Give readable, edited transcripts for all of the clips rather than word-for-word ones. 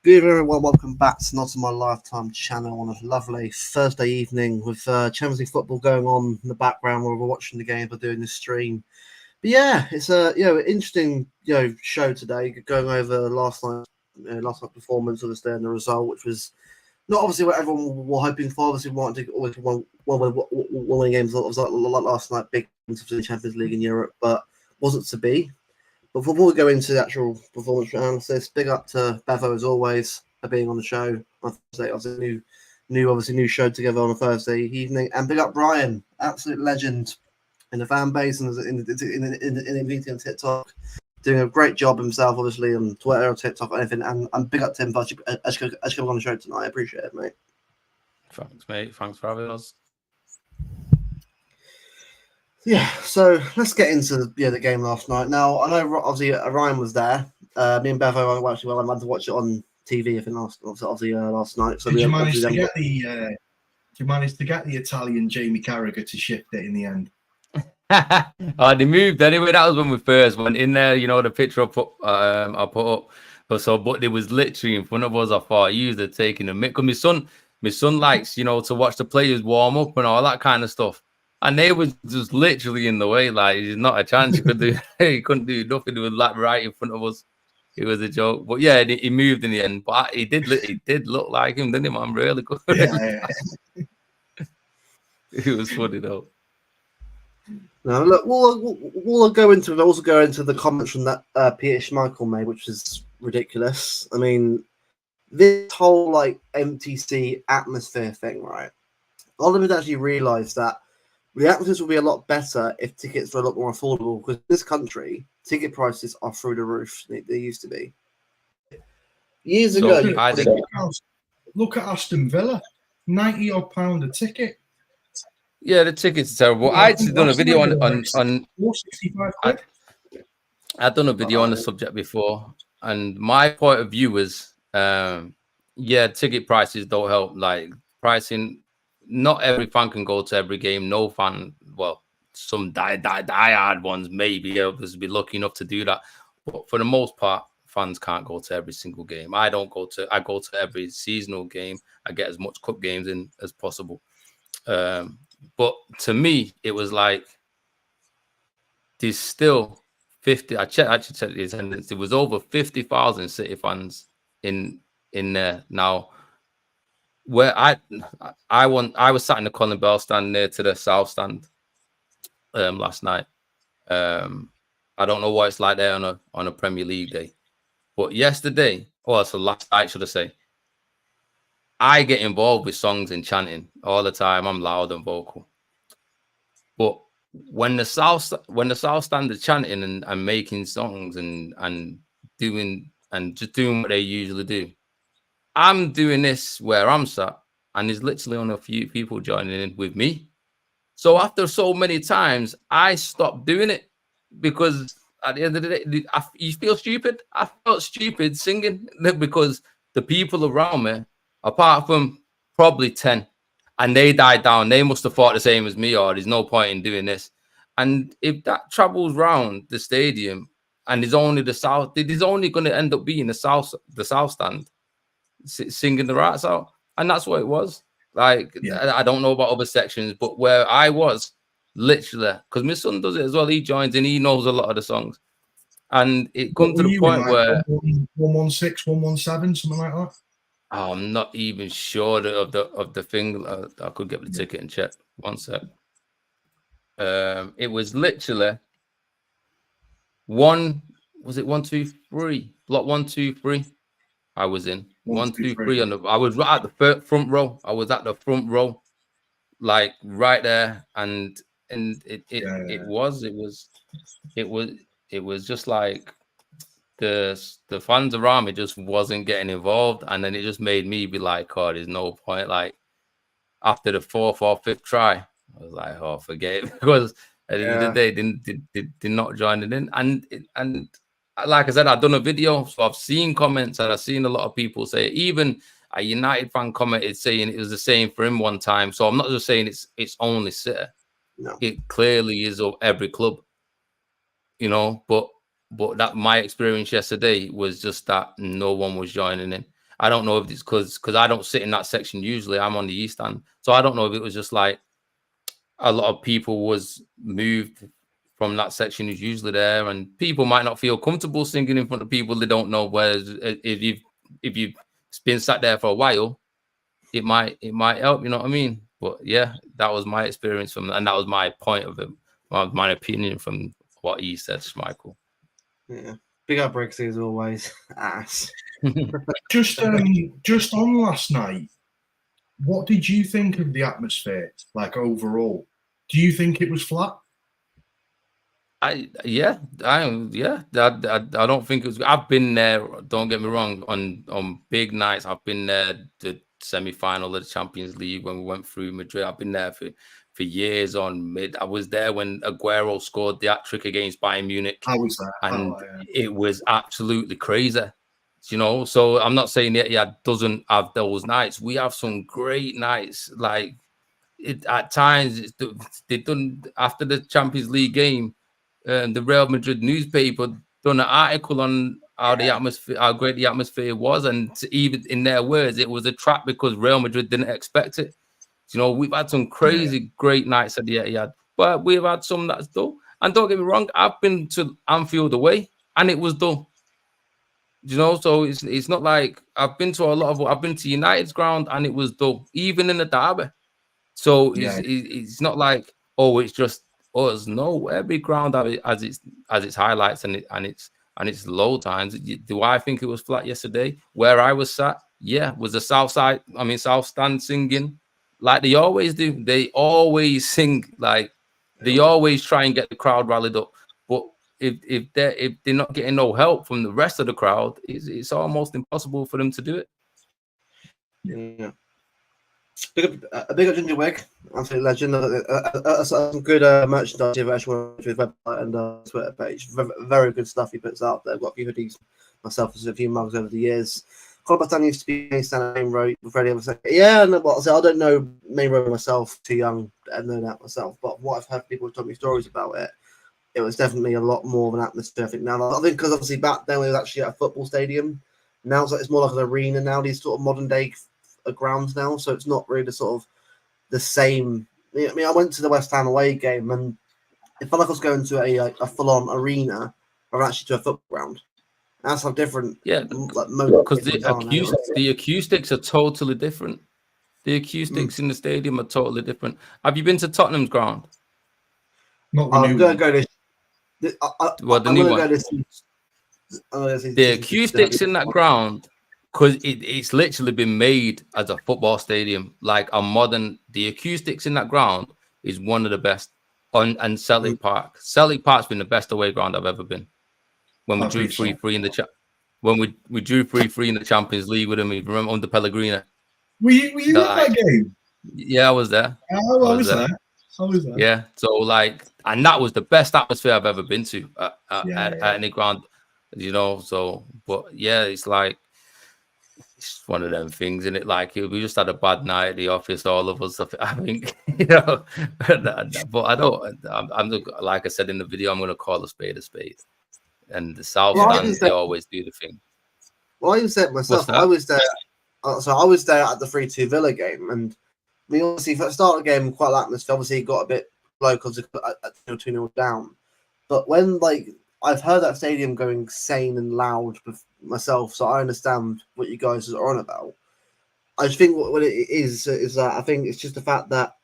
Good evening, everyone. Welcome back to Not on My Lifetime channel on a lovely Thursday evening with Champions League football going on in the background while we're watching the game. We're doing this stream. But yeah, it's a interesting show today, going over last night's performance, obviously, and the result, which was not obviously what everyone were hoping for. Obviously, wanted to always one games like last night, big games for the Champions League in Europe, but wasn't to be. But before we go into the actual performance analysis, big up to Bevo as always for being on the show on Thursday. Obviously, new show together on a Thursday evening, and big up Brian, absolute legend in the fan base and in the meeting on TikTok, doing a great job himself, obviously on Twitter, on TikTok, anything. And big up to him for actually coming on the show tonight. I appreciate it, mate. Thanks, mate. Thanks for having us. Yeah, so let's get into the game last night. Now, I know obviously Ryan was there. Me and Bevo I had to watch it on TV. I think last night. So Did you manage to get the Italian Jamie Carragher to shift it in the end? They moved anyway. That was when we first went in there. You know, the picture I put up. But it was literally in front of us. I thought he was taking a mick. Because my son likes, to watch the players warm up and all that kind of stuff. And they was just literally in the way, like there's not a chance he couldn't do nothing. It was like right in front of us. It was a joke, but yeah, he moved in the end. But he did look like him, didn't he, man? Really good. Yeah. It was funny though. Now look, we'll also go into the comments from that Peter Schmeichel made, which is ridiculous. I mean, this whole like MTC atmosphere thing, right? A lot of us actually realise that the atmosphere will be a lot better if tickets are a lot more affordable, because in this country, ticket prices are through the roof. They used to be. Years ago, look at Aston Villa, £90 a ticket. Yeah, the tickets are terrible. I actually done a video on 65 quid. I've done a video on the subject before, and my point of view was, ticket prices don't help. Like pricing. Not every fan can go to every game. No fan, well, some die-hard ones may be able to be lucky enough to do that. But for the most part, fans can't go to every single game. I go to every seasonal game. I get as much cup games in as possible. But to me, it was like there's still 50. I actually checked the attendance. There was over 50,000 City fans in there now. Where I was sat in the Colin Bell stand near to the South stand last night. I don't know what it's like there on a Premier League day, but yesterday, so last night, should I say, I get involved with songs and chanting all the time. I'm loud and vocal, but when the South stand are chanting and making songs and just doing what they usually do, I'm doing this where I'm sat, and there's literally only a few people joining in with me. So after so many times, I stopped doing it because at the end of the day, you feel stupid. I felt stupid singing because the people around me, apart from probably 10, and they died down, they must have thought the same as me, or there's no point in doing this. And if that travels round the stadium and there's only the South, there's only going to end up being the South stand singing the rats out, and that's what it was like. I don't know about other sections, but where I was, literally, because my son does it as well, he joins and he knows a lot of the songs, and it comes to the point where 116, 117, something like that. I'm not even sure of the thing. I could get the ticket and check. One sec. It was literally was it 1, 2, 3? Block 1, 2, 3. I was in 1, 2, 3 I was right at the front row. I was at the front row, like right there, and it was just like the fans around me just wasn't getting involved, and then it just made me be like, oh, there's no point. Like after the 4th or 5th try, I was like, oh, forget it. Because at the end of the day, did not join it in. And like I said, I've done a video, so I've seen comments and I've seen a lot of people say, even a United fan commented saying it was the same for him one time. So I'm not just saying it's only City. No. It clearly is of every club, you know, but that my experience yesterday was just that no one was joining in. I don't know if it's because I don't sit in that section usually. I'm on the East End. So I don't know if it was just like a lot of people was moved from that section who's usually there, and people might not feel comfortable singing in front of people they don't know. Whereas if you've been sat there for a while, it might help, you know what I mean? But yeah, that was my experience from, and that was my point of it, my opinion from what he said, Schmeichel. Yeah, big up Brixie as always. Ass. Just on last night, what did you think of the atmosphere, like overall? Do you think it was flat? I don't think it was. I've been there. Don't get me wrong. On big nights, I've been there. The semi-final of the Champions League when we went through Madrid. I've been there for years. I was there when Aguero scored the hat-trick against Bayern Munich. I was there, and it was absolutely crazy. You know, so I'm not saying that doesn't have those nights. We have some great nights. Like at times, they done after the Champions League game. The Real Madrid newspaper done an article on how the atmosphere, how great the atmosphere was, and even in their words, it was a trap because Real Madrid didn't expect it. You know, we've had some crazy great nights at the Etihad, but we've had some that's dull. And don't get me wrong, I've been to Anfield away, and it was dull. You know, so it's not like I've been to United's ground, and it was dull, even in the derby. So it's not like, oh, it's just us. No, every ground has its highlights and its low times. Do I think it was flat yesterday? Where I was sat, was the south stand singing like they always do. They always sing like they always try and get the crowd rallied up. But if they're not getting no help from the rest of the crowd, it's almost impossible for them to do it. Yeah. Big up Ginger Wig, absolute legend. Some good merchandise if actually his website and Twitter page. Very good stuff he puts out there. I've got a few hoodies myself, a few mugs over the years. Colbert used to be based on Main Road with Freddie. I don't know Main Road myself, too young to know that myself, but what I've heard people tell me stories about it, it was definitely a lot more of an atmosphere. I think because obviously back then it was actually at a football stadium. Now it's more like an arena now, these sort of modern day grounds now, so it's not really sort of the same. I mean, I went to the West Ham away game and it felt like I was going to a full-on arena rather than actually to a football ground. That's how different. Because the acoustics are totally different. The acoustics in the stadium are totally different. Have you been to Tottenham's ground? I'm going to go this. The new one. The acoustics in that ground, because it's literally been made as a football stadium, like a modern. The acoustics in that ground is one of the best. And Celtic Park. Celtic Park's been the best away ground I've ever been. When we drew 3-3 in the when we drew 3-3 in the Champions League with him, remember under Pellegrini. Were you in that game? Yeah, I was there. I was there. Yeah, so and that was the best atmosphere I've ever been to at any ground, you know. So, but yeah, it's one of them things, isn't it? Like we just had a bad night at the office, all of us. I think, you know. But I don't. I'm like I said in the video, I'm going to call a spade a spade. And the South Stand, they always do the thing. Well, I even said myself, I was there. So I was there at the 3-2 Villa game, and I mean, obviously, for the start of the game, quite an atmosphere. Obviously, it got a bit low because it got 2-0 down. But when I've heard that stadium going insane and loud myself, so I understand what you guys are on about. I just think what it is that I think it's just the fact that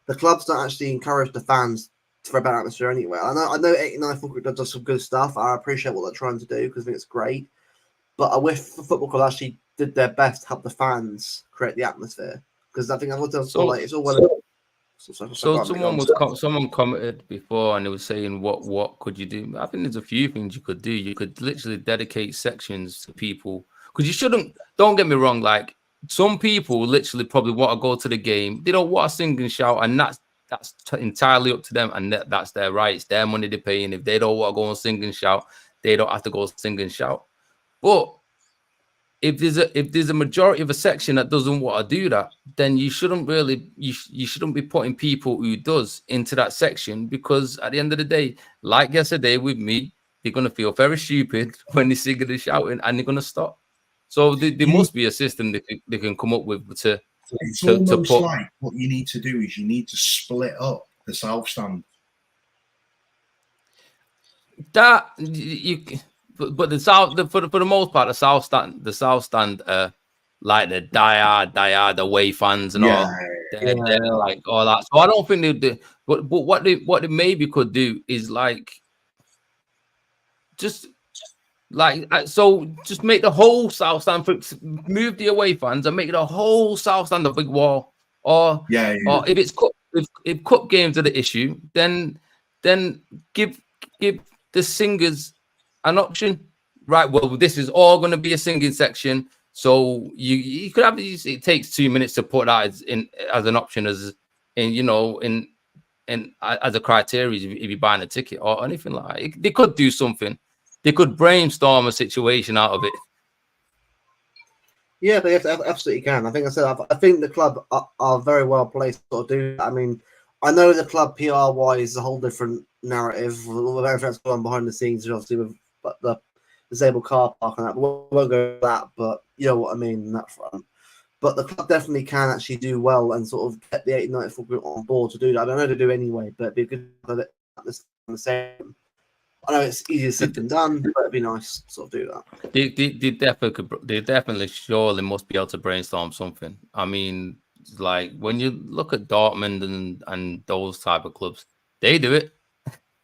the clubs don't actually encourage the fans for a better atmosphere anyway. I know 89 Football Group does some good stuff. I appreciate what they're trying to do because I think it's great. But I wish the football club actually did their best to help the fans create the atmosphere, because I think it's all well. Someone commented before and they were saying what could you do? I think there's a few things you could do. You could literally dedicate sections to people, because you shouldn't. Don't get me wrong. Like some people literally probably want to go to the game. They don't want to sing and shout, and that's entirely up to them, and that's their right. It's their money they're paying. If they don't want to go and sing and shout, they don't have to go sing and shout. But if there's a majority of a section that doesn't want to do that, then you shouldn't really you shouldn't be putting people who does into that section, because at the end of the day, like yesterday with me, they're gonna feel very stupid when they're singing and shouting, and they're gonna stop. So there must be a system they can come up with to. It's almost like what you need to do is you need to split up the south stand. That you, but the south, for the most part, the south stand, like the diehard away fans and all, they're like all that. So I don't think they do. But what they maybe could do is like just make the whole south stand, move the away fans and make the whole south stand a big wall. Or or if it's if cup games are the issue, then give the singers an option. Right, well, this is all going to be a singing section, so you could have these. It takes 2 minutes to put that as an option, as as a criteria if you're buying a ticket or anything like that. They could do something. They could brainstorm a situation out of it. Yeah, they absolutely can. I think I think the club are very well placed to do that. I mean, I know the club PR-wise is a whole different narrative. Everything that's going on behind the scenes, obviously with the disabled car park and that. We won't go to that, but you know what I mean in that front. But the club definitely can actually do well and sort of get the 1894 group on board to do that. I don't know to do anyway, but it'd be good to have the same. I know it's easier said than done, but it'd be nice to sort of do that. They definitely surely must be able to brainstorm something. I mean, like when you look at Dortmund and those type of clubs, they do it.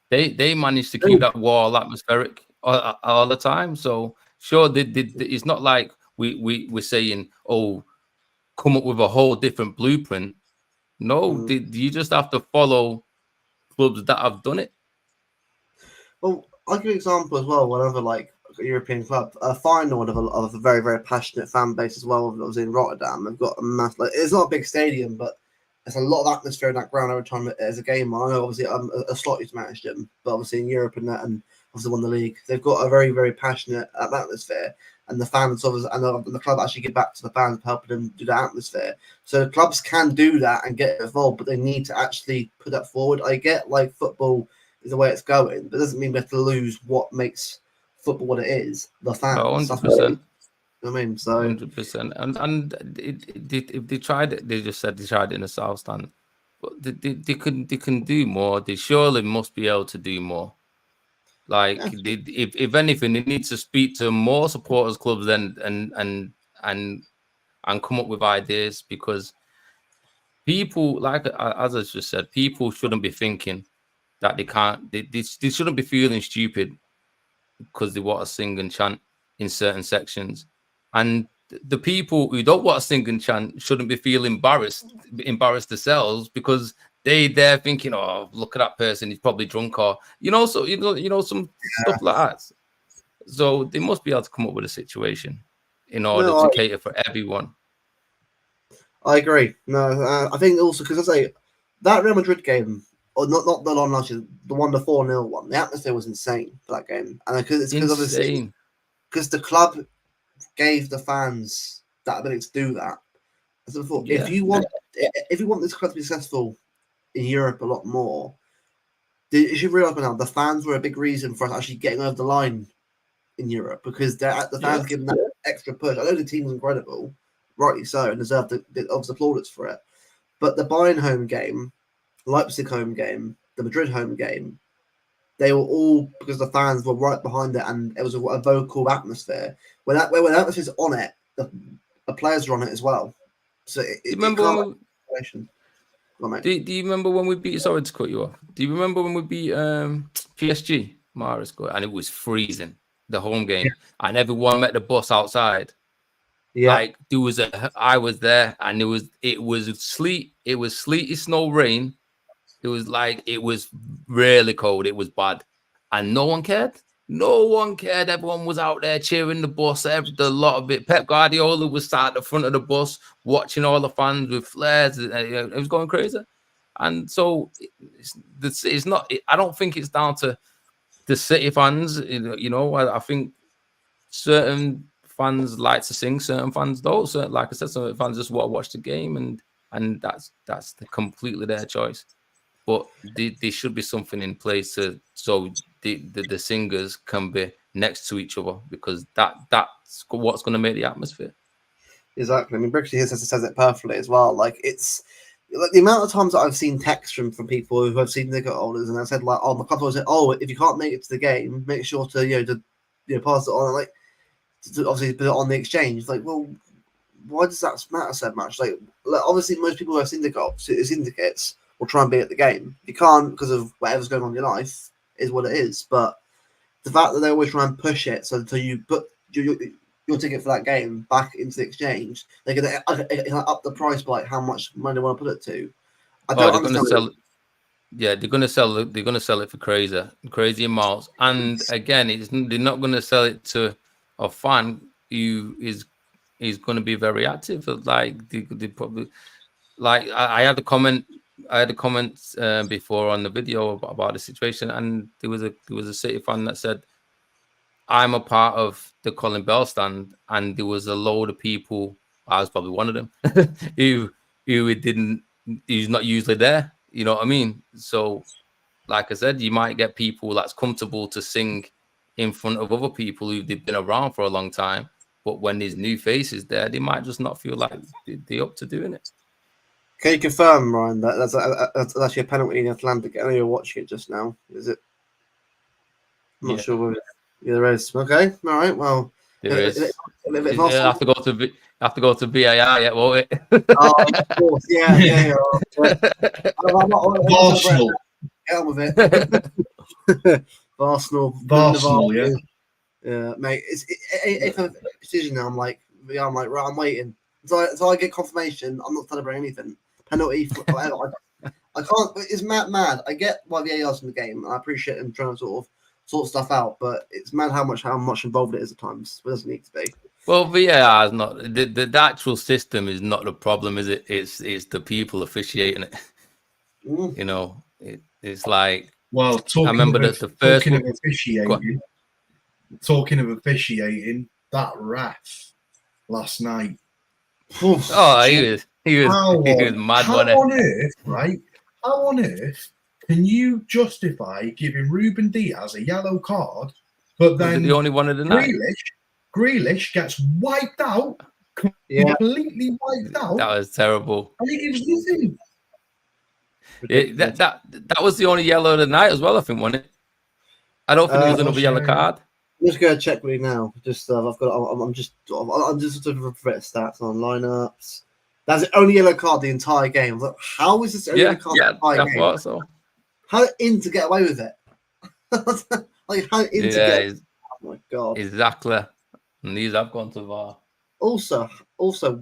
They manage to keep that wall atmospheric all the time. So sure, it's not like we're saying, oh, come up with a whole different blueprint. No, you just have to follow clubs that have done it. Well, I'll give you an example as well. Whenever like a European club, a final of a very, very passionate fan base as well. I was in Rotterdam. They've got a mass. Like, it's not a big stadium, but there's a lot of atmosphere in that ground every time there's a game. I know obviously I'm a slightly managed them, but obviously in Europe and that, and obviously won the league. They've got a very, very passionate atmosphere, and the fans and the club actually give back to the fans, helping them do that atmosphere. So the clubs can do that and get involved, but they need to actually put that forward. I get like football is the way it's going, but it doesn't mean we have to lose what makes football what it is, the fans. 100%. I mean, so 100%. And if they tried it, they just said they tried it in the south stand, but they can do more. They surely must be able to do more. Like if anything, they need to speak to more supporters clubs and come up with ideas, because people, like as I just said, people shouldn't be thinking that they can't. They shouldn't be feeling stupid because they want to sing and chant in certain sections, and the people who don't want to sing and chant shouldn't be feeling embarrassed themselves because they're thinking, oh, look at that person, he's probably drunk, or some stuff like that. So they must be able to come up with a situation in order to cater for everyone. I agree. No, I think also because I say that Real Madrid game, or not the one last year, the 4-0 one. The atmosphere was insane for that game, and because obviously because the club gave the fans that ability to do that. As I thought, if you want this club to be successful in Europe a lot more, you should realize now the fans were a big reason for us actually getting over the line in Europe, because the fans giving that extra push. I know the team was incredible, rightly so, and deserved the obvious plaudits for it. But the Bayern home game, Leipzig home game, the Madrid home game, they were all because the fans were right behind it, and it was a vocal atmosphere. When the atmosphere's on it, the players are on it as well. So do you remember when we beat? Sorry to cut you off. Do you remember when we beat PSG? Maris got, and it was freezing, the home game, and everyone met the bus outside. Yeah, like I was there, and it was sleet. It was sleety, snow, rain. It was really cold. It was bad, and no one cared. No one cared. Everyone was out there cheering the bus. The lot of it. Pep Guardiola was sat at the front of the bus watching all the fans with flares. It was going crazy. And so it's not. I don't think it's down to the City fans. I think certain fans like to sing, certain fans don't. So, like I said, some fans just want to watch the game, and that's completely their choice. But there should be something in place so the singers can be next to each other, because that's what's going to make the atmosphere. Exactly. I mean, Brixie here says it perfectly as well. Like, it's like the amount of times that I've seen texts from people who have seen ticket holders, and I said like, "Oh, my couple said, oh, if you can't make it to the game, make sure to pass it on, like to obviously put it on the exchange." Like, well, why does that matter so much? Like obviously, most people who have syndicates will try and be at the game. If you can't because of whatever's going on in your life, is what it is. But the fact that they always try and push it so you put your ticket for that game back into the exchange, they're going to up the price by how much money they want to put it to. I don't understand. They're going to sell it for crazy amounts. And again, they're not going to sell it to a fan who is going to be very active. Like they probably, like I had a comment. Before on the video about the situation, and there was a City fan that said, I'm a part of the Colin Bell stand, and there was a load of people. I was probably one of them who's not usually there. You know what I mean? So, like I said, you might get people that's comfortable to sing in front of other people who've been around for a long time, but when there's new faces there, they might just not feel like they're up to doing it. Can you confirm, Ryan, that that's actually a penalty in Atlantic? I know you're watching it just now. Is it? I'm not sure. Yeah, there is. Okay, all right. Well, there is. You'll have to go to VAR yet, won't it? Oh, of course. Yeah. Arsenal. Get on with it. Arsenal, yeah. Yeah, mate. If a decision now, I'm like, right, I'm waiting. So I get confirmation. I'm not celebrating anything. Penalty, whatever. I can't. It's mad. I get why VAR's in the game, and I appreciate them trying to sort stuff out. But it's mad how much involved it is at times. It doesn't need to be. Well, VAR is not the actual system is not the problem, is it? It's the people officiating it. You know, it's like. Well, I remember that the first talking of officiating, that ref last night. Oh, he was mad. How on earth, right? How on earth can you justify giving Ruben Diaz a yellow card, but then the only one of the night? Grealish gets wiped out, completely wiped out. That was terrible. And he gives nothing. That was the only yellow of the night as well, I think, wasn't it? I don't think there was another yellow card. I'm just going to check with you now. I'm just looking for stats on lineups. That's the only yellow card the entire game. I was like, how is this only yellow card the entire game? Thought so. How did to get away with it? Like how did get? Oh my god! Exactly. And these have gone to VAR. Also,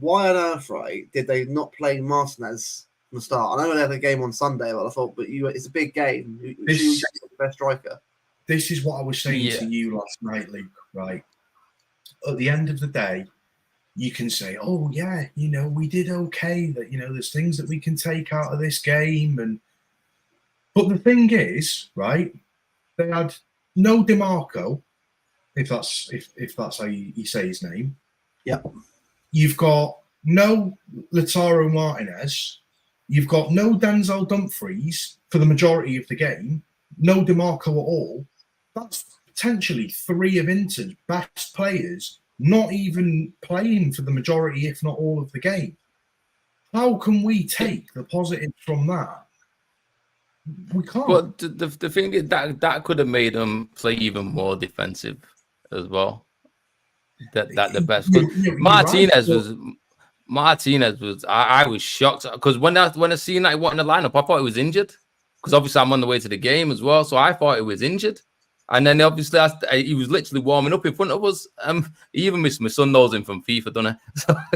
why on earth, right, did they not play Martinez from the start? I know they had a game on Sunday, but I thought, it's a big game. Who's the best striker? This is what I was saying to you last night, Luke, right? At the end of the day, you can say, oh, yeah, we did okay, that, there's things that we can take out of this game. But the thing is, right, they had no DeMarco, if that's how you say his name. Yeah. You've got no Lautaro Martinez. You've got no Denzel Dumfries for the majority of the game. No DeMarco at all. That's potentially 3 of Inter's best players not even playing for the majority, if not all, of the game. How can we take the positives from that? We can't. But the thing is that could have made them play even more defensive as well. That the best. Martinez was. I was shocked because when I seen that he wasn't in the lineup, I thought he was injured. Because obviously I'm on the way to the game as well, so I thought he was injured. And then obviously he was literally warming up in front of us. He even missed my son knows him from FIFA, don't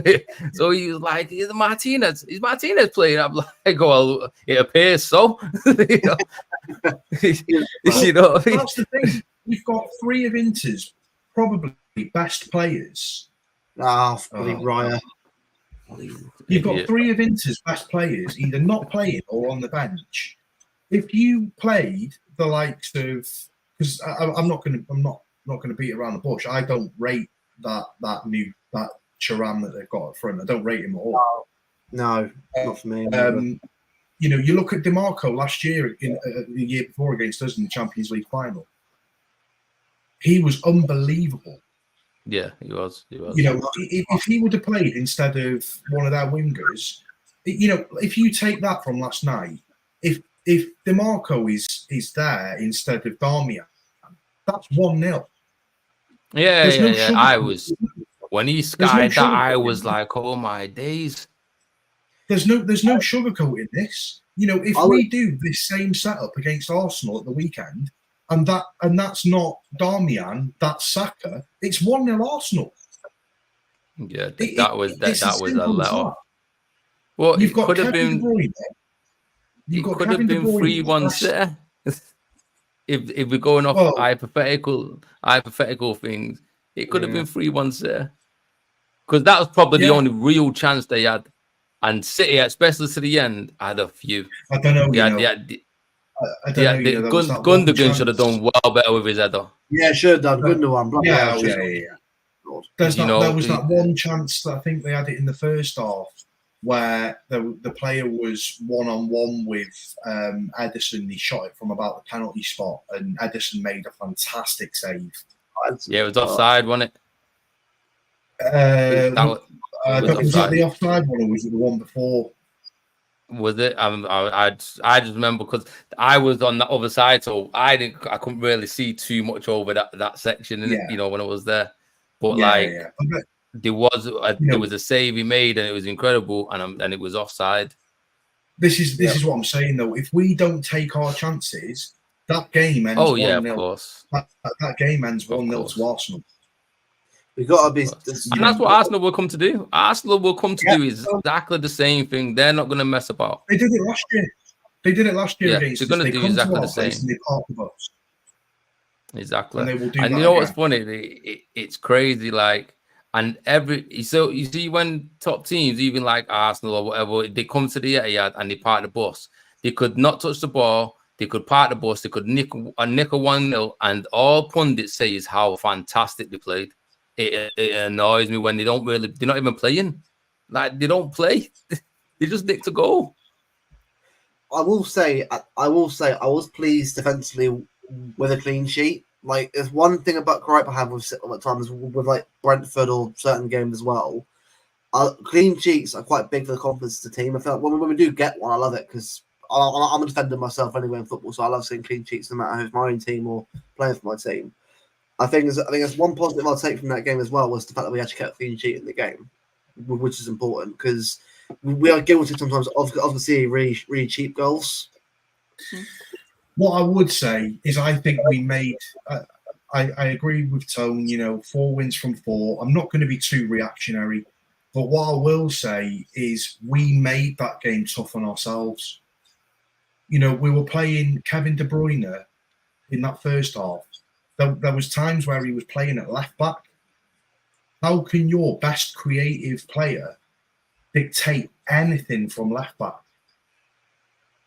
he? So he was like, "Is Martinez playing?" I'm like, "Well, it appears so." You know? That's the thing. We've got 3 of Inter's probably best players. Raya. You've got three of Inter's best players either not playing or on the bench. If you played the likes of, because I'm not going to beat around the bush. I don't rate that Charam that they've got up front. I don't rate him at all. No, not for me. You know, you look at DeMarco last year, the year before against us in the Champions League final. He was unbelievable. Yeah, he was. You know, if he would have played instead of one of their wingers, you know, if you take that from last night, if DeMarco is there instead of Darmian, that's 1-0. Yeah. I was when he skied that, I was like, oh my days. There's no sugarcoating this. You know, if we do this same setup against Arsenal at the weekend, and that's not Darmian, that's Saka, it's 1-0 Arsenal. Yeah, that was a let off. Well, you've it got could have Kevin been. De Bruyne. It could have been 3-1 City. If we're going off hypothetical things, it could have been 3-1 City. Because that was probably the only real chance they had. And City, especially to the end, had a few. I don't know. Gundogan should have done well better with his header. Yeah, should have done. Gundogan. Yeah. There was that one chance that I think they had it in the first half where the player was one-on-one with Ederson. He shot it from about the penalty spot, and Ederson made a fantastic save. Yeah, it was offside, wasn't it? Was that the offside one, or was it the one before? Was it? I just remember because I was on the other side, so I couldn't really see too much over that section, you know, when I was there. But there was a save he made, and it was incredible, and it was offside. This is what I'm saying though. If we don't take our chances, that game ends 1-0. Of course. That game ends 1-0 to Arsenal. We've got to be, and that's what Arsenal will come to do. Arsenal will come to do exactly the same thing. They're not going to mess about. They did it last year. Against they're going to do exactly the same. And they park the bus. Exactly. And they will do and that you know again. what's funny? It's crazy. Like, and so you see when top teams, even like Arsenal or whatever, they come to the Etihad and they park the bus. They could not touch the ball. They could park the bus. They could nick a 1-0, and all pundits say is how fantastic they played. It annoys me when they're not even playing. Like, they don't play. They just nick to goal. I will say I was pleased defensively with a clean sheet. Like, there's one thing about gripe I have with at times with like Brentford or certain games as well. Clean sheets are quite big for the confidence of the team. I feel like when we do get one, I love it because I'm a defender myself anyway in football, so I love seeing clean sheets no matter who's my own team or playing for my team. I think there's one positive I'll take from that game as well was the fact that we actually kept a clean sheet in the game, which is important because we are guilty sometimes of seeing really cheap goals. What I would say is I think we made. I agree with Tone. You know, 4 wins from 4. I'm not going to be too reactionary, but what I will say is we made that game tough on ourselves. You know, we were playing Kevin De Bruyne in that first half. There was times where he was playing at left back. How can your best creative player dictate anything from left back?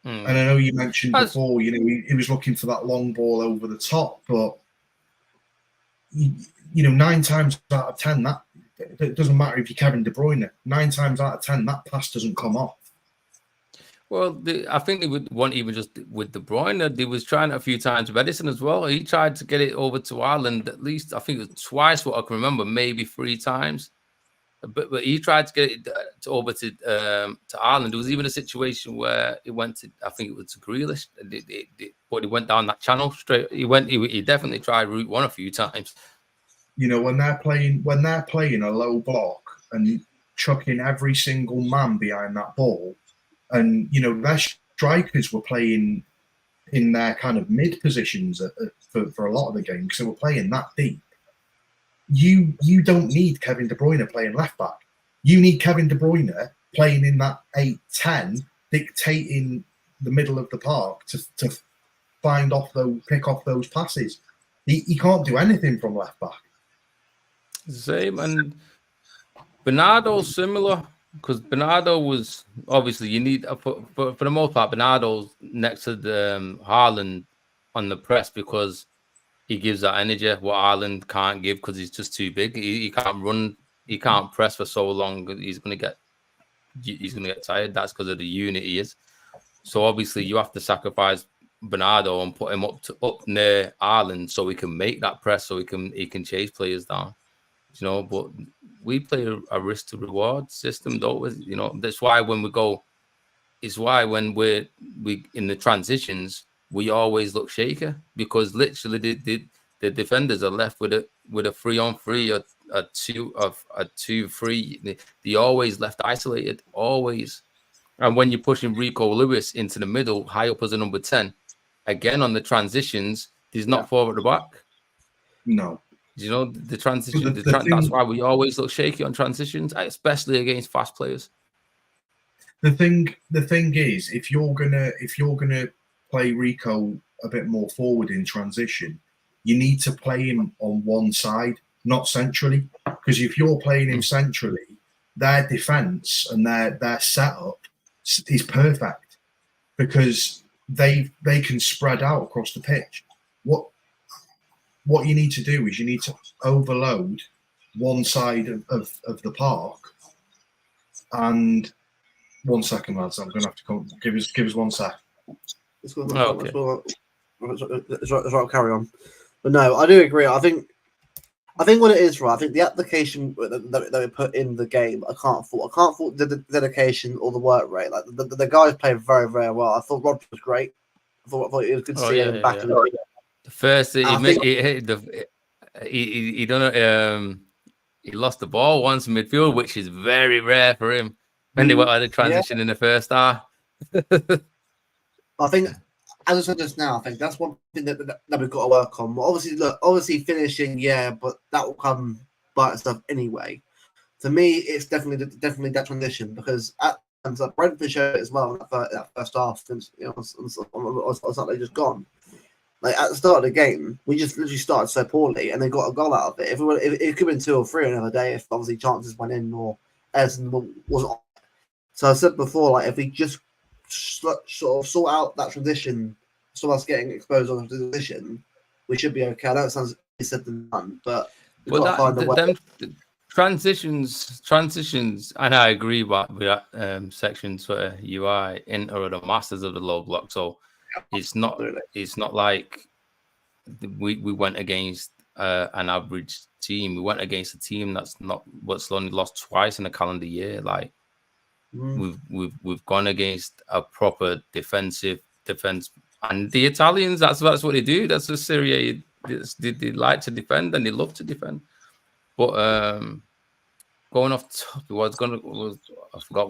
And I know you mentioned before, you know, he was looking for that long ball over the top, but you know, 9 times out of 10, that it doesn't matter if you're Kevin De Bruyne. 9 times out of 10, that pass doesn't come off. Well, I think they would want even just with De Bruyne. They was trying it a few times with Edison as well. He tried to get it over to Ireland at least. I think it was twice what I can remember, maybe 3 times. But he tried to get it over to Ireland. There was even a situation where it went to, I think it was to Grealish, but he went down that channel straight. He definitely tried Route 1 a few times. You know, when they're playing a low block and chucking every single man behind that ball. And, you know, their strikers were playing in their kind of mid positions for a lot of the game because they were playing that deep. You don't need Kevin De Bruyne playing left back. You need Kevin De Bruyne playing in that 8-10, dictating the middle of the park to pick off those passes. He can't do anything from left back. Same, and Bernardo's similar. because Bernardo was obviously you need for the most part. Bernardo's next to the Haaland on the press because he gives that energy what Haaland can't give because he's just too big. He can't run. He can't press for so long. He's gonna get tired. That's because of the unit he is. So obviously you have to sacrifice Bernardo and put him up near Haaland so he can make that press so he can chase players down. You know, but we play a risk to reward system, don't we? You know, that's why when we go, it's why when we in the transitions, we always look shaky because literally the defenders are left with a 3-on-3 or a 2-3. They always left isolated, always. And when you're pushing Rico Lewis into the middle, high up as a number 10, again on the transitions, he's not forward at the back. No. You know, the transition, that's why we always look shaky on transitions, especially against fast players. The thing is, if you're gonna play Rico a bit more forward in transition, you need to play him on one side, not centrally. Because if you're playing him centrally, their defense and their setup is perfect because they can spread out across the pitch. What you need to do is you need to overload one side of the park. And 1 second, lads, I'm going to have to come. Give us 1 sec. Okay. It's right, I'll carry on. But no, I do agree. I think what it is, right, I think the application that we put in the game, I can't fault the dedication or the work rate. Like the guys played very, very well. I thought Rod was great. I thought it was good to see him back in the league. The first he done he lost the ball once in midfield, which is very rare for him. When they went out of transition in the first half. I think, as I said just now, I think that's one thing that we've got to work on. Obviously finishing, but that will come by itself anyway. To me, it's definitely that transition because at times like Brentford showed it as well in that first half. Since they just gone. Like at the start of the game, we just literally started so poorly, and they got a goal out of it. If it could have been 2 or 3 another day, if obviously chances went in or Edison wasn't on. So I said before, like if we just sort of sort out that transition, so us getting exposed on the transition, we should be okay. I know it sounds easier said than done, but we've got to find a way. Transitions, and I agree with that sections for UI, Inter are the masters of the low block. So it's not like we went against an average team. We went against a team that's only lost twice in a calendar year. Like we've gone against a proper defense, and the Italians. That's what they do. That's the Serie A. They like to defend and they love to defend. But going off topic, I forgot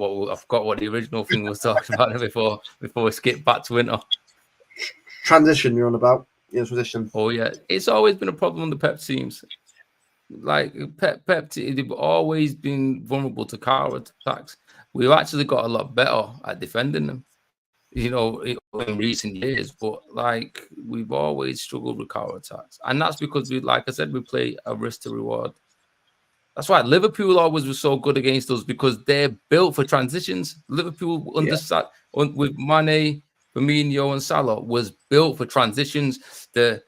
what the original thing was talking about before we skip back to Inter. Transition you're on about. Yeah, transition. Oh yeah, it's always been a problem on the Pep teams. Like Pep, they've always been vulnerable to counter attacks. We've actually got a lot better at defending them, you know, in recent years. But like we've always struggled with counter attacks, and that's because like I said, we play a risk to reward. That's why Liverpool always was so good against us because they're built for transitions. Liverpool understand with Mane, Firmino, and Salah was built for transitions. The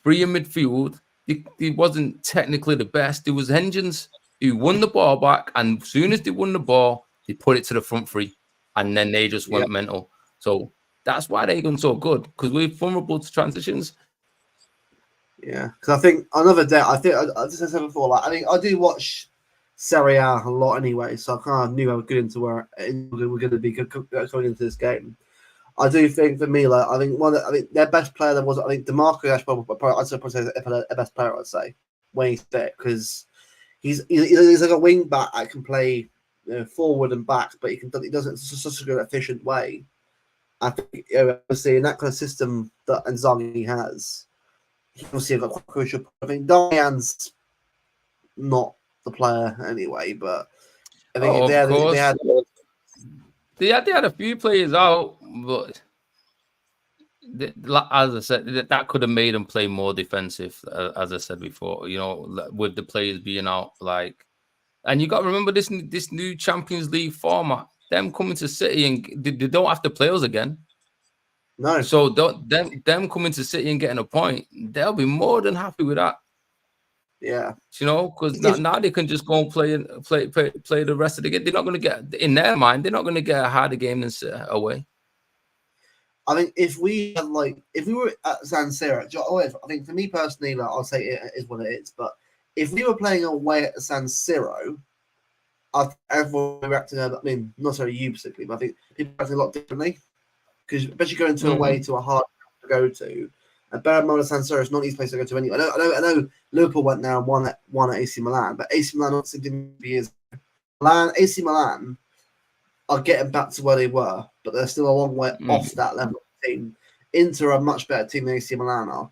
three in midfield, it wasn't technically the best. It was engines who won the ball back, and as soon as they won the ball, they put it to the front three, and then they just went mental. So that's why they're going so good because we're vulnerable to transitions. Yeah, because I think another day, I just said before, like I do watch Serie A a lot anyway, so I kind of knew I was good into where we're going to be going into this game. I do think for me, like I think their best player was DeMarco. That's probably I'd say a best player. I'd say when he's fit because he's like a wing back that can play forward and back, but he does it in such a good efficient way. I think obviously in that kind of system that Inzaghi has. Obviously, I've got quite crucial. I think Diane's not the player anyway, but I think they had a few players out, but as I said, that could have made them play more defensive. As I said before, you know, with the players being out, like And you got to remember this new Champions League format. Them coming to City and they don't have to play us again. No. So them coming to City and getting a point, they'll be more than happy with that. Yeah. You know, because now they can just go and play the rest of the game. They're not going to get, in their mind, they're not going to get a harder game than City away. I think if we were at San Siro, I think for me personally, like, I'll say it is what it is. But if we were playing away at the San Siro, I think everyone would be reacting. I mean, not so you particularly, but I think people reacting a lot differently. Because especially going to away to a hard to go to, and bear in mind, San Siro is not an easy place to go to anyway. I know Liverpool went there and won at AC Milan, but AC Milan not seem years. AC Milan are getting back to where they were, but they're still a long way off that level of team. Inter are a much better team than AC Milan are.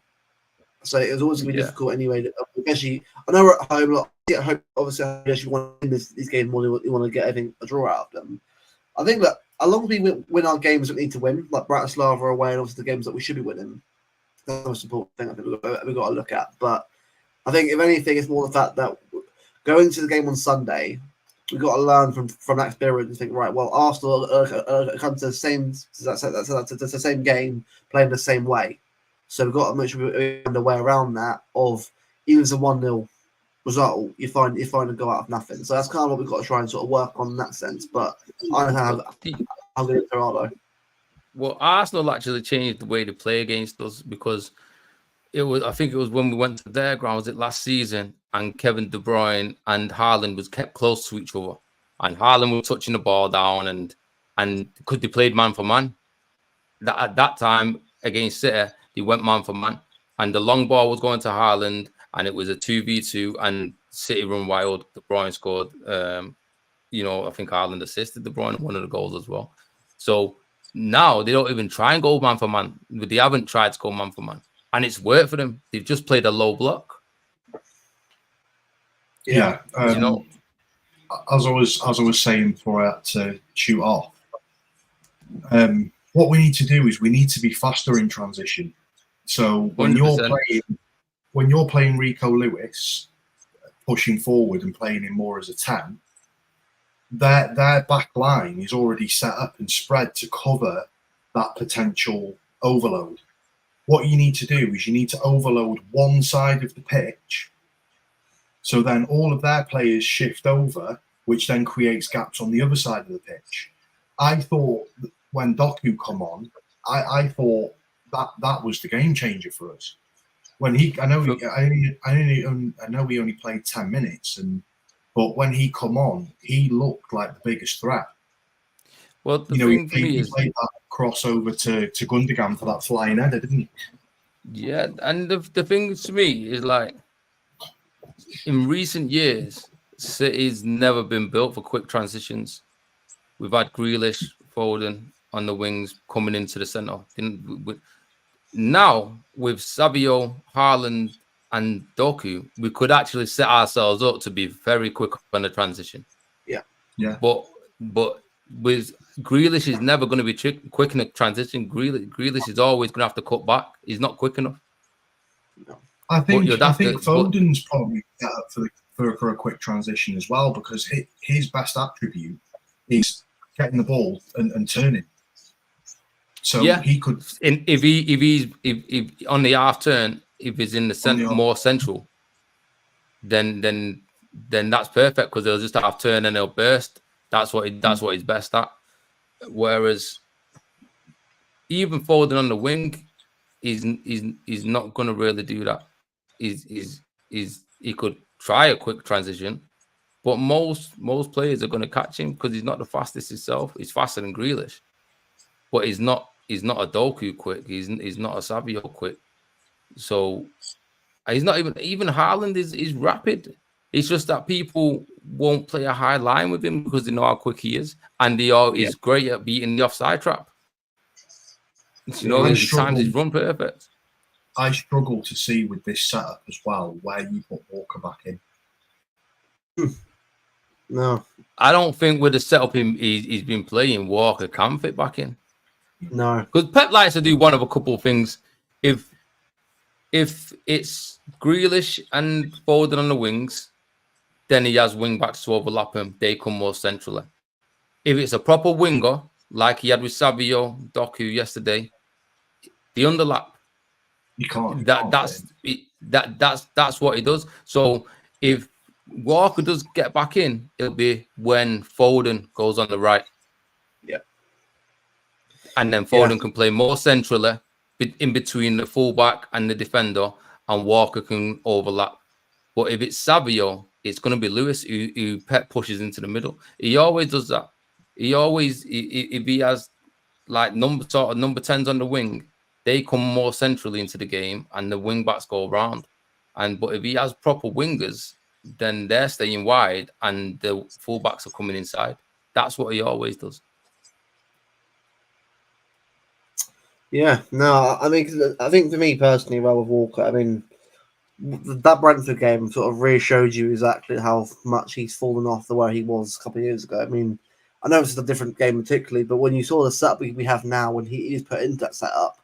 So it was always going to be difficult anyway. Especially, I know we're at home. At home, obviously, you want to win these games more. You want to get a draw out of them. I think that as long as we win our games that we need to win, like Bratislava away, and obviously the games that we should be winning, that's the most important thing I think we've got to look at. But I think, if anything, it's more the fact that going to the game on Sunday, we've got to learn from that experience and think, right, well, Arsenal come to the same game, playing the same way. So we've got to make sure we find a way around that. Of even if it's a 1-0 result, you find and go out of nothing. So that's kind of what we've got to try and sort of work on in that sense. But I don't know how good they are though. Well, Arsenal actually changed the way they play against us, because I think it was when we went to their ground, was it last season, and Kevin De Bruyne and Haaland was kept close to each other, and Haaland was touching the ball down, and because they played man for man, at that time against City, they went man for man, and the long ball was going to Haaland, and it was a 2v2, and City run wild. De Bruyne scored. I think Haaland assisted De Bruyne one of the goals as well. So now they don't even try and go man for man. They haven't tried to go man for man, and it's worked for them. They've just played a low block. Yeah, as I was saying before I had to shoot off, what we need to do is we need to be faster in transition. So when 100%. you're playing Rico Lewis, pushing forward and playing him more as a 10, their back line is already set up and spread to cover that potential overload. What you need to do is you need to overload one side of the pitch, so then all of their players shift over, which then creates gaps on the other side of the pitch. I thought when Doku come on, I thought that was the game changer for us. When I know he only played 10 minutes, but when he come on, he looked like the biggest threat. Well, he played that crossover to Gundogan for that flying header, didn't he? Yeah, and the thing to me is, like, in recent years, City's never been built for quick transitions. We've had Grealish, Foden on the wings coming into the centre. Now, with Savio, Haaland, and Doku, we could actually set ourselves up to be very quick on the transition. Yeah. But with Grealish is never going to be quick in a transition. Grealish is always going to have to cut back. He's not quick enough. No. I think Foden's probably set up for a quick transition as well, because his best attribute is getting the ball and turning. So he could, if he's on the half turn, if he's in the center, more central, then that's perfect, because they'll just half turn and they'll burst. That's what he's best at. Whereas even Foden on the wing, he's not going to really do that. He could try a quick transition, but most players are going to catch him because he's not the fastest himself. He's faster than Grealish, but he's not a Doku quick. He's not a Savio quick. So he's not even Haaland is rapid. It's just that people won't play a high line with him because they know how quick he is, and he's great at beating the offside trap. His times he's run perfect. I struggle to see with this setup as well where you put Walker back in. No, I don't think with the setup he's been playing, Walker can fit back in. No, because Pep likes to do one of a couple of things. If it's Grealish and Foden on the wings, then he has wing backs to overlap him. They come more centrally. If it's a proper winger, like he had with Savio, Doku yesterday, the underlap. You can't. That's what he does. So if Walker does get back in, it'll be when Foden goes on the right. Yeah. And then Foden can play more centrally in between the fullback and the defender, and Walker can overlap. But if it's Savio, it's going to be Lewis who Pep pushes into the middle. He always does that. He always, if he has like number 10s on the wing, they come more centrally into the game, and the wing backs go around. But if he has proper wingers, then they're staying wide, and the fullbacks are coming inside. That's what he always does. Yeah, no, I mean, I think for me personally, well, with Walker, I mean, that Brentford game sort of really showed you exactly how much he's fallen off the where he was a couple of years ago. I mean, I know it's a different game particularly, but when you saw the setup we have now, when he is put into that setup,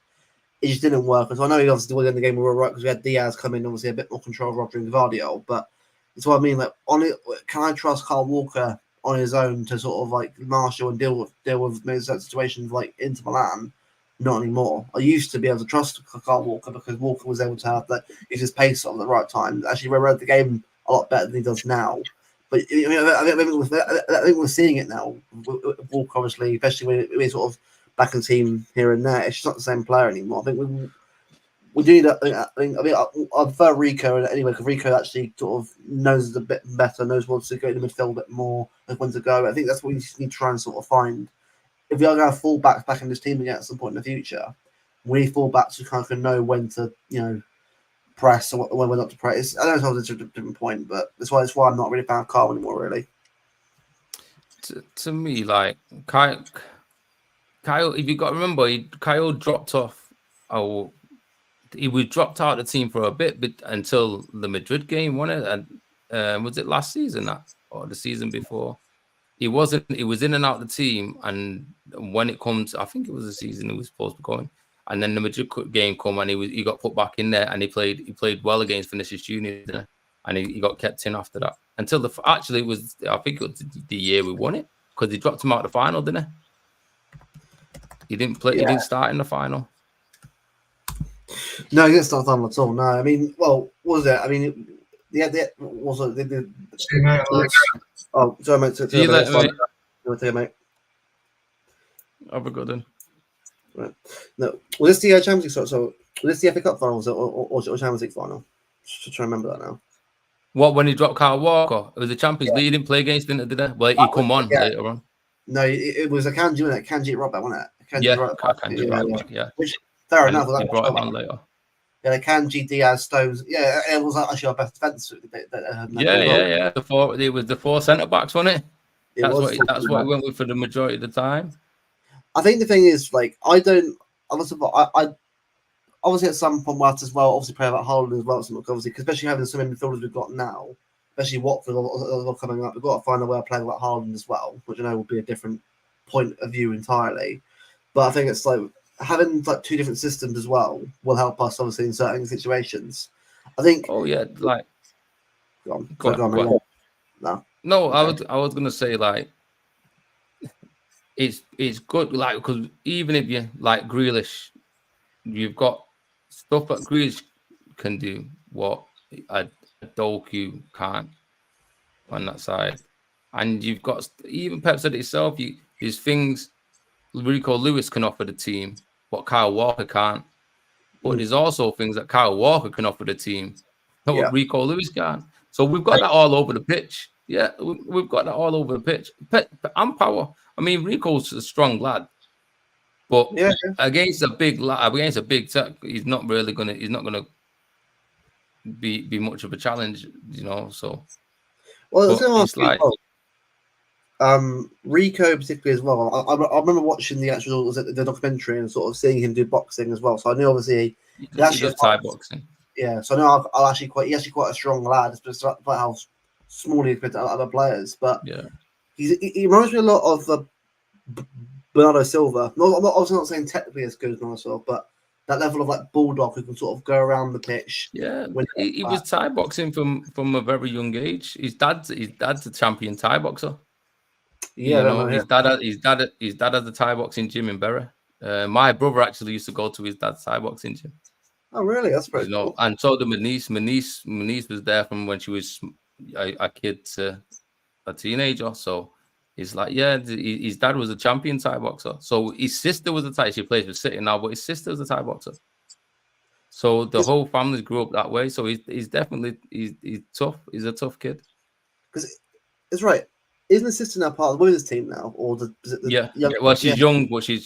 it just didn't work. So I know he obviously was in the game we were right because we had Diaz come in, obviously a bit more control of Rodri and Gvardiol, but it's what I mean. Like, on it, can I trust Kyle Walker on his own to sort of like marshal and deal with maybe certain situations like Inter Milan? Not anymore. I used to be able to trust Kyle Walker because Walker was able to have that use his pace on the right time. Actually, read the game a lot better than he does now. But I mean, I think we're seeing it now. Walker, obviously, especially when we're sort of back in the team here and there, it's just not the same player anymore. I think we do need. I prefer Rico anyway because Rico actually sort of knows a bit better, knows what to go in the midfield a bit more, knows when to go. I think that's what we just need to try and sort of find. If we are going to have fullbacks back in this team again at some point in the future, we need fullbacks who kind of know when to, press or when not to press. I know it's a different point, but that's why I'm not really a fan of Carl anymore, really. To me, like Kyle, if you got to remember, Kyle dropped off. He was dropped out of the team for a bit, but until the Madrid game, wasn't it? And was it last season or the season before? He wasn't. He was in and out of the team, and when it comes, I think it was the season he was supposed to be going. And then the Madrid game come, and he got put back in there, and he played well against Vinicius Junior, and he got kept in after that. Until actually it was, I think it was the year we won it because he dropped him out of the final, didn't he? He didn't play. Yeah. He didn't start in the final. No, he didn't start the final at all. No, I mean, well, what was it? I mean, was it? Oh, sorry, mate. Mate. Have a good one. Right. No, was this the Champions League? So was this the FA Cup final or Champions League final? Just trying to remember that now. What, when he dropped Kyle Walker? It was the Champions League. He didn't play against Inter, did he? Well, he come on later on. No, it was a Kanji, wasn't it? Kanji Robert, wasn't it? Kanji, yeah. Which, fair enough. He brought him on later. Yeah, Kanji, Diaz, Stones. Yeah, it was actually our best defence. Yeah. It was the 4 centre backs, wasn't it? That's what he went with for the majority of the time. I think the thing is, like, I obviously at some point we'll have to as well obviously play about Haaland as well, obviously, because especially having so many midfielders we've got now, especially Watford coming up, we've got to find a way of playing like Haaland as well, which I know will be a different point of view entirely. But I think it's like having like 2 different systems as well will help us obviously in certain situations. I think. Oh yeah, like. Go on. No, okay. I was gonna say like. It's good, like, because even if you like Grealish, you've got stuff that Grealish can do what a Doku can't on that side, and you've got even Pep said it himself. There's things Rico Lewis can offer the team, what Kyle Walker can't. But there's also things that Kyle Walker can offer the team, what Rico Lewis can't. So we've got that all over the pitch. Yeah, we've got that all over the pitch. And power. I mean, Rico's a strong lad, but against a big tech, he's not gonna be much of a challenge, So, well, it's like Rico particularly as well. I remember watching the actual the documentary and sort of seeing him do boxing as well. So I knew obviously he does Thai boxing. Yeah, so I know he's actually quite a strong lad, despite how small he is compared to other players. But he reminds me a lot of Bernardo Silva. I'm obviously not saying technically as good as Bernardo Silva, but that level of like bulldog who can sort of go around the pitch. Yeah, he was Thai boxing from a very young age. His dad's a champion Thai boxer. Yeah, His dad has a Thai boxing gym in Bury. My brother actually used to go to his dad's Thai boxing gym. Oh, really? That's pretty cool. And so did my niece. My niece was there from when she was a kid to a teenager. So it's like, yeah, his dad was a champion Thai boxer. So his sister was a Thai. She plays for City now, but his sister was a Thai boxer. So the whole family grew up that way. So he's definitely he's tough. He's a tough kid. Because it's right. Isn't the sister now part of the women's team now, or yeah? Well, she's young, but she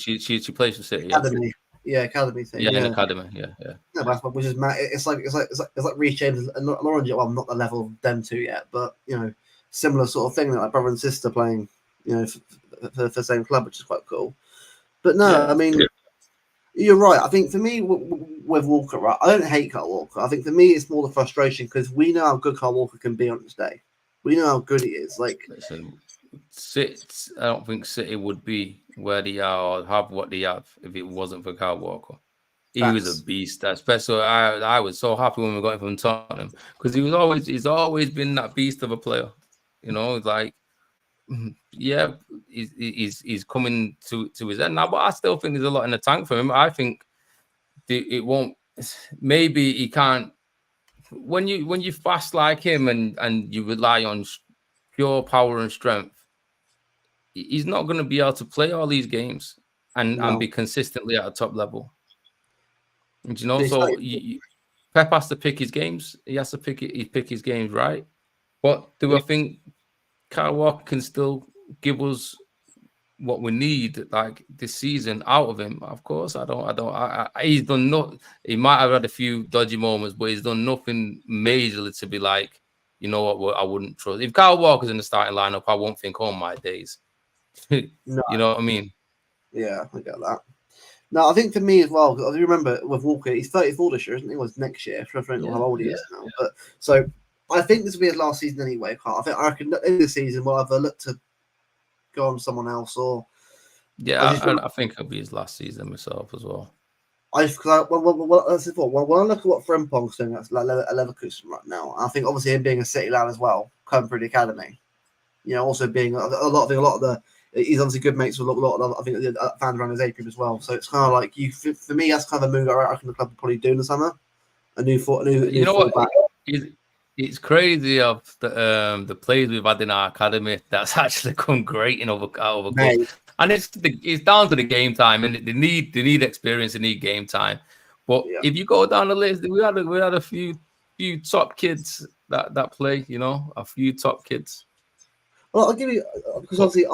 plays for City. Academy. Yeah, academy thing. Yeah, in academy. Yeah. No, that's which is mad. It's like Reece James and Lauren. Well, I'm not the level of them two yet, but similar sort of thing, like brother and sister playing, for the same club, which is quite cool. But no, I mean, you're right. I think for me with Walker, right, I don't hate Kyle Walker. I think for me it's more the frustration because we know how good Kyle Walker can be on his day. We know how good he is. Like, listen, I don't think City would be where they are or have what they have if it wasn't for Kyle Walker. He was a beast. Especially, I was so happy when we got him from Tottenham because he's always been that beast of a player. Like, yeah, he's coming to his end now, but I still think there's a lot in the tank for him. I think it won't. Maybe he can't. When you fast like him and you rely on pure power and strength, he's not going to be able to play all these games and be consistently at a top level. And, so Pep has to pick his games. He has to pick his games right. But do I think Kyle Walker can still give us what we need like this season out of him? Of course, I don't. He's done not. He might have had a few dodgy moments, but he's done nothing majorly to be like, you know what, I wouldn't trust. If Kyle Walker's in the starting lineup, I won't think, oh my days. No. You know what I mean? Yeah, I get that. No, I think for me as well, because I remember with Walker, he's 34 this year, isn't he? It was next year. I don't know how old he is now. Yeah. But so I think this will be his last season anyway. I reckon in this season we'll either look to go on someone else or I think it'll be his last season myself as well. When I look at what Frimpong's doing at Leverkusen right now, I think obviously him being a City lad as well, coming through the academy, also being a lot of the. He's obviously good mates with a lot of, I think, fans around his age group as well. So it's kind of like for me, that's kind of a move I reckon the club will probably do in the summer. A new fullback. It's crazy of the players we've had in our academy that's actually come great in over clubs. And it's down to the game time, and they need experience, they need game time. But if you go down the list, we had a few top kids that play, a few top kids. Well, I'll give you because obviously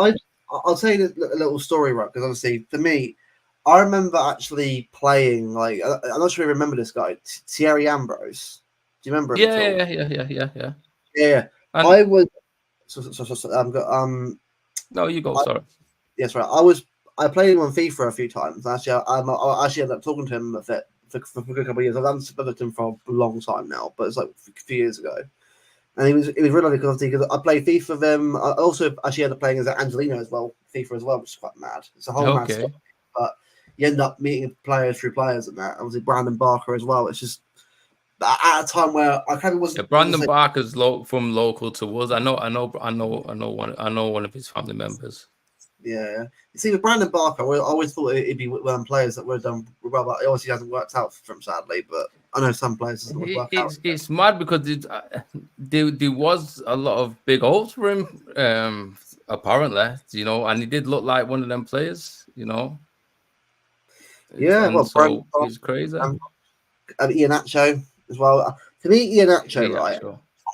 I'll tell you a little story, right? Because obviously for me, I remember actually playing like I'm not sure you remember this guy, Thierry Ambrose. Do you remember him? Yeah. And I was No, you go. Sorry. Yes, right. I played him on FIFA a few times. Actually, I actually ended up talking to him a bit for a good couple of years. I've done with him for a long time now, but it's like a few years ago. And it was really lovely because I played FIFA with him. I also actually ended up playing as Angelino as well, FIFA as well, which is quite mad. It's a whole mad stuff. But you end up meeting players through players and that. Obviously, Brandon Barker as well. It's just at a time where I kind of wasn't. Yeah, Brandon Barker's from local to us. I know one of his family members. Yeah. You see, with Brandon Barker, I always thought it'd be one of the players that would have done well, but it obviously hasn't worked out for him, sadly. But I know some players doesn't work out. It's mad because there was a lot of big hopes for him, apparently, and he did look like one of them players, Yeah, and so it's crazy. And Iheanacho as well. For me, Iheanacho, right?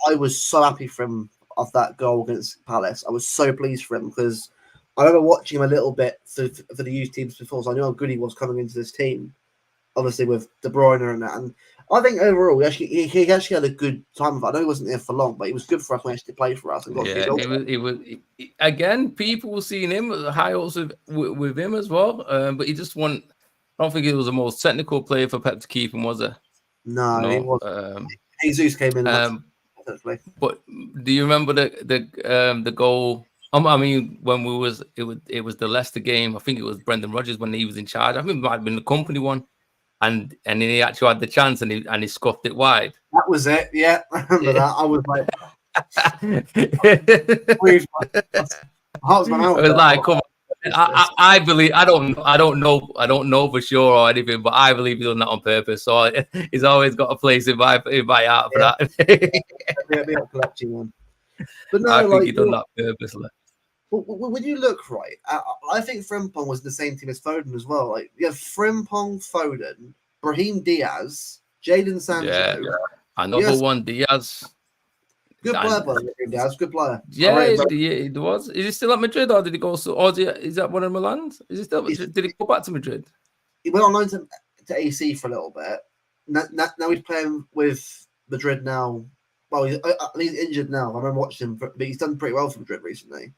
I was so happy for him of that goal against Palace. I was so pleased for him because I remember watching him a little bit for the youth teams before, so I knew how good he was coming into this team. Obviously with De Bruyne and that, and I think overall he actually had a good time with it. I know he wasn't there for long, but he was good for us when he actually played for us. And got it was again. People were seeing him high hopes with him as well, but he just won. I don't think he was the most technical player for Pep to keep him, was it? No, he wasn't. Jesus came in. But do you remember the goal? I mean, when it was the Leicester game. I think it was Brendan Rodgers when he was in charge. I think it might have been the company one. and then he actually had the chance and he scuffed it wide. That was it. Yeah, I remember that. I was like, I was going out. It was like, come on. I believe I don't know for sure or anything, but I believe he's done that on purpose. So he's always got a place in my heart for that. Be up collecting one. But no, I like think he done that purposely. when you look right, I think Frimpong was the same team as Foden as well. Like you have Frimpong, Foden, Brahim Diaz, Jadon Sancho. Another one, Diaz. Good player, Brahim Diaz. Good player. Yeah, he was. Is he still at Madrid, or did he go? Or is that one of Milan's? Is he still? Did he go back to Madrid? He went on loan to AC for a little bit. Now he's playing with Madrid now. Well, he's injured now. I remember watching him, but he's done pretty well for Madrid recently.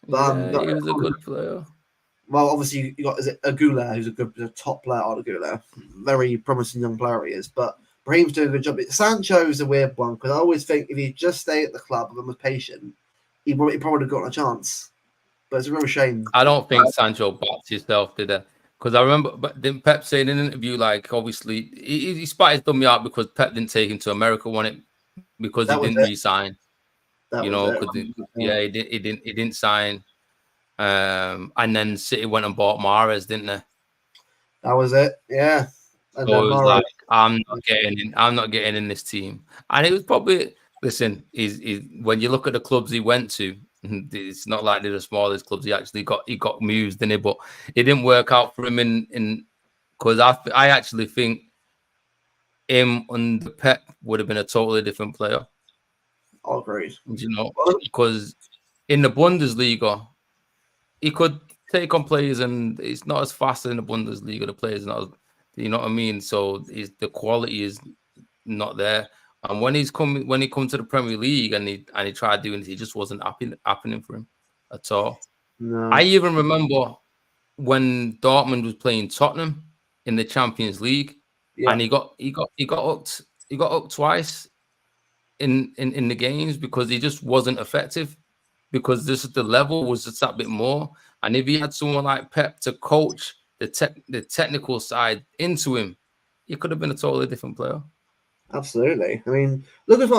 But, he was a good player. Well, obviously you got Aguilar, who's a top player. Aguilar, very promising young player he is. But Brahim's doing a good job. Sancho's a weird one because I always think if he just stayed at the club and was patient, he probably would have gotten a chance. But it's a real shame. I don't think Sancho backed himself, did it? Because I remember, but then Pep saying in an interview, like obviously he spat his dummy out because Pep didn't take him to America, won it because he didn't re-sign. He didn't sign. And then City went and bought Mahrez, didn't they? That was it. Yeah. And so it was like, I'm not getting in this team. And it was probably, listen, he's when you look at the clubs he went to, it's not like they're the smallest clubs. He actually got moves, didn't he? But it didn't work out for him in because I actually think him under Pep would have been a totally different player. I agree. You know, because in the Bundesliga, he could take on players, and it's not as fast in the Bundesliga. The players not, you know what I mean. So the quality is not there. And when he come to the Premier League and he tried doing it, he just wasn't happening for him at all. No. I even remember when Dortmund was playing Tottenham in the Champions League, and he got hooked twice in the games because he just wasn't effective. Because the level was just that bit more, and if he had someone like Pep to coach the technical side into him, he could have been a totally different player. Absolutely. I mean, look at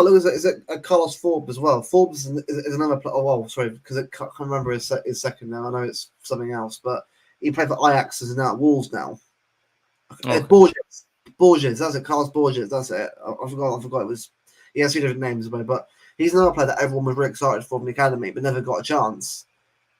Carlos Forbes as well. Forbes is another player. Oh, well, sorry, because I can't remember his second now. I know it's something else, but he played for Ajax as now at Wolves now. Okay. Borges, that's it. Carlos Borges, that's it. I forgot. It was. He has 2 different names, but he's another player that everyone was really excited for in the academy, but never got a chance.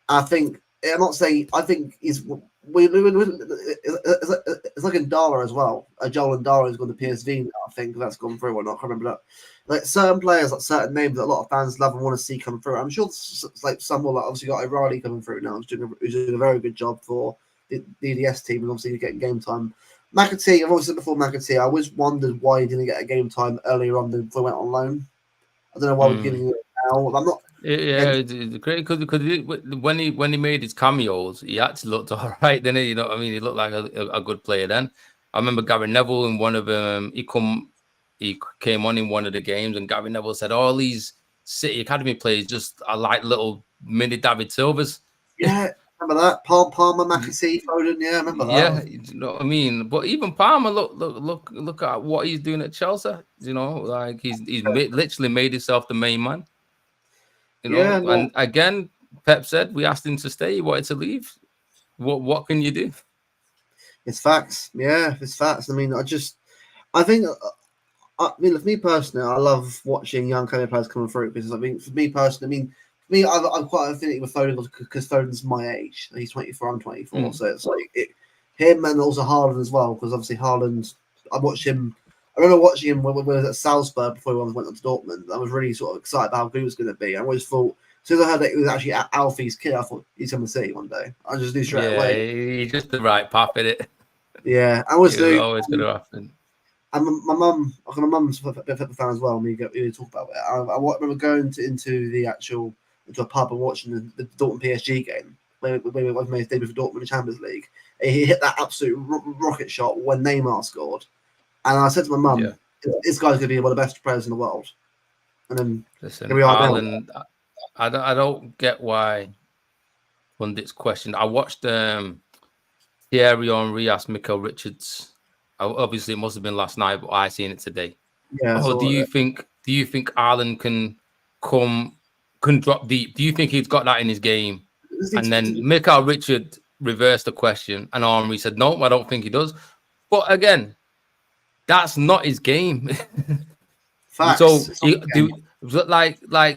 I think I'm not saying. I think it's like Ndala as well. Joel Ndala has gone to PSV now. I think that's gone through or not. I can't remember that. Like certain players, like certain names that a lot of fans love and want to see come through. I'm sure it's like someone like obviously got O'Reilly coming through now, who's doing a very good job for the EDS team, and obviously getting game time. McAtee, I've always said before McAtee, I always wondered why he didn't get a game time earlier on before he went on loan. I don't know why we're giving it now. I'm not. Yeah, it's great because when he made his cameos, he actually looked all right. Then you know what I mean, he looked like a good player. Then I remember Gary Neville in one of them. He came on in one of the games, and Gary Neville said, "All these City Academy players just are like little mini David Silvers." Yeah, remember that Palmer, McAtee, Foden. Yeah, I remember that. Yeah, you know what I mean. But even Palmer, look at what he's doing at Chelsea. You know, like he's literally made himself the main man. You know, and again, Pep said we asked him to stay. He wanted to leave. What can you do? It's facts. Yeah, it's facts. I mean, I think, for me personally, I love watching young kind of players coming through because I mean, for me personally, I'm quite an affinity with Foden because Foden's my age. He's 24. I'm 24. So it's like him and also Haaland as well because obviously Haaland. I remember watching him when we were at Salzburg before he went on to Dortmund. I was really sort of excited about how good he was going to be. I always thought, as soon as I heard that it was actually Alfie's kid, I thought he's coming to see one day. I just knew straight away. He's just the right path in it. Yeah, I was always going to happen. And my mum's a fan as well. And we talk about it. I remember going into a pub and watching the Dortmund PSG game when we made his debut for Dortmund in the Champions League. He hit that absolute rocket shot when Neymar scored. And I said to my mum, this guy's going to be one of the best players in the world. And then here we are. Haaland, I don't get why pundits question. I watched Thierry Henry ask Michael Richards Obviously, it must have been last night, but I seen it today. Yeah. Oh, do you think Ireland can drop deep? Do you think he's got that in his game? And then Michael Richard reversed the question, and Henry said, "No, I don't think he does." But again, that's not his game. Facts. So